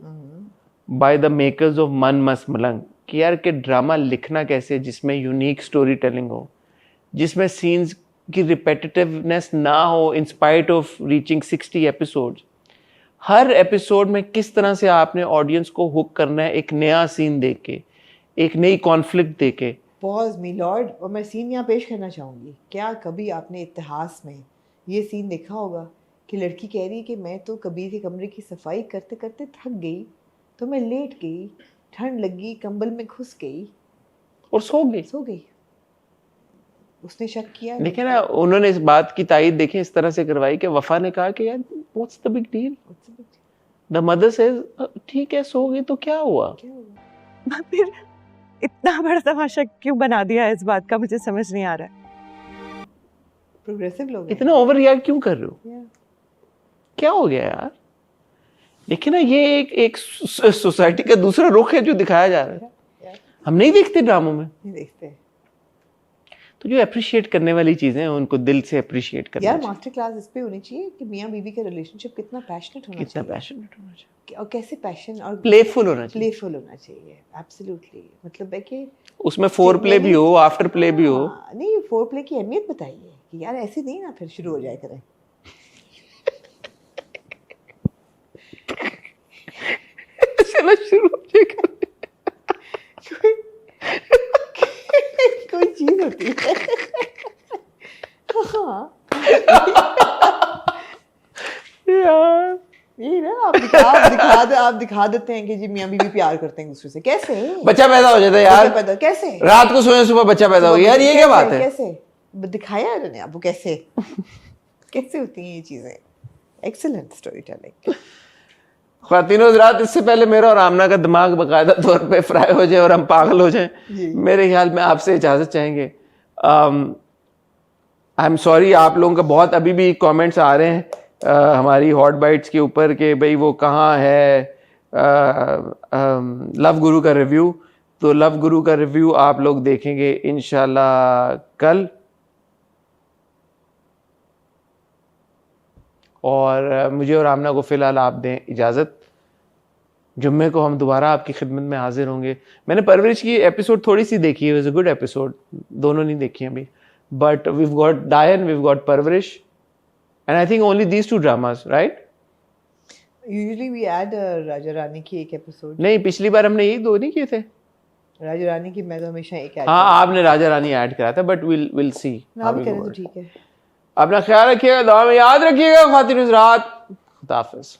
बाय द मेकर्स ऑफ मन मस्त मलंग कि यार के ड्रामा लिखना कैसे, जिसमें यूनिक स्टोरी टेलिंग हो, जिसमें सीन्स की रिपेटिटिवनेस ना हो in spite of reaching 60 episodes, her episode में किस तरह से आपने ऑडियंस को हुक करना है, एक नया सीन देके, एक नई कॉन्फ्लिक्ट देके। पॉज मी लॉर्ड, और मैं सीन यहाँ पेश करना चाहूँगी। क्या कभी आपने इतिहास में ये सीन देखा होगा कि लड़की कह रही है कि मैं तो कबीर के कमरे की सफाई करते करते थक गई, तो मैं लेट गई, ठंड लगी, कंबल में घुस गई और सो गई। उसने शक किया, लेकिन ना उन्होंने इस बात की तायीद देखें इस तरह से करवाई कि वफा ने कहा कि यार what's the big deal, the mother says ठीक है सो गई तो क्या हुआ। फिर इतना बड़ा तमाशा क्यों बना दिया है इस बात का, मुझे समझ नहीं आ रहा है। प्रोग्रेसिव लोग इतना ओवर रिएक्ट क्यों कर रहे हो, क्या हो गया यार। देखिए ना ये एक सोसाइटी का दूसरा रुख है जो दिखाया जा रहा है, हम नहीं देखते ड्रामों में, नहीं देखते। तो जो अप्रिशिएट करने वाली चीजें हैं उनको दिल से अप्रिशिएट करना यार। मास्टर क्लास इस पे होनी चाहिए कि मियाँ बीवी का रिलेशनशिप कितना पैशनेट होना चाहिए, और कैसे पैशन और प्लेफुल होना चाहिए। एब्सोल्युटली, मतलब है कि उसमें फोर प्ले भी हो, आफ्टर प्ले भी हो। नहीं, फोर प्ले की अहमियत बताइए कि यार ऐसे नहीं ना फिर शुरू हो जाए करें। ऐसे ना शुरू हो जाए करें। कोई चीज होती है। हाँ यार, ये ना आप दिखा देते हैं कि जी मियाँ बीवी प्यार करते हैं एक दूसरे से। कैसे बच्चा पैदा हो जाता है यार, कैसे रात को सोए सुबह बच्चा पैदा हो गया यार, ये क्या बात है। कैसे दिखाया उन्होंने आपको, कैसे होती हैं ये चीजें। Excellent story telling. ख्वातीनो हज़रात, इससे पहले मेरा और आमना का दिमाग बाकायदा तौर पे फ्राई हो जाए और हम पागल हो जाएं, मेरे ख्याल में आपसे इजाज़त चाहेंगे। आई एम सॉरी, आप लोगों का बहुत अभी भी कमेंट्स आ रहे हैं हमारी हॉट बाइट्स के ऊपर कि भाई वो कहाँ है लव गुरु का रिव्यू। तो लव गुरु का रिव्यू आप लोग देखेंगे इंशाल्लाह कल, और मुझे और आमना को फ़िलहाल आप दें इजाज़त। जुम्मे को हम दोबारा आपकी खिदमत में हाजिर होंगे। मैंने परवरिश की एपिसोड थोड़ी सी देखी है, वाज अ गुड एपिसोड, दोनों नहीं देखी अभी, but we've got Daayan, we've got Parwarish, and I think only these 2 dramas, right. Usually we add Raja Rani की एक एपिसोड। नहीं, पिछली बार हमने यही 2 नहीं किए थे। राजा रानी की मैं तो हमेशा एक ऐड। हाँ, आपने राजा रानी ऐड करा था, बट विल सी। आप करें तो ठीक है। अपना ख्याल रखिएगा, दुआ में याद रखिएगा। ख्वातीन हज़रात, खुदा हाफ़िज़।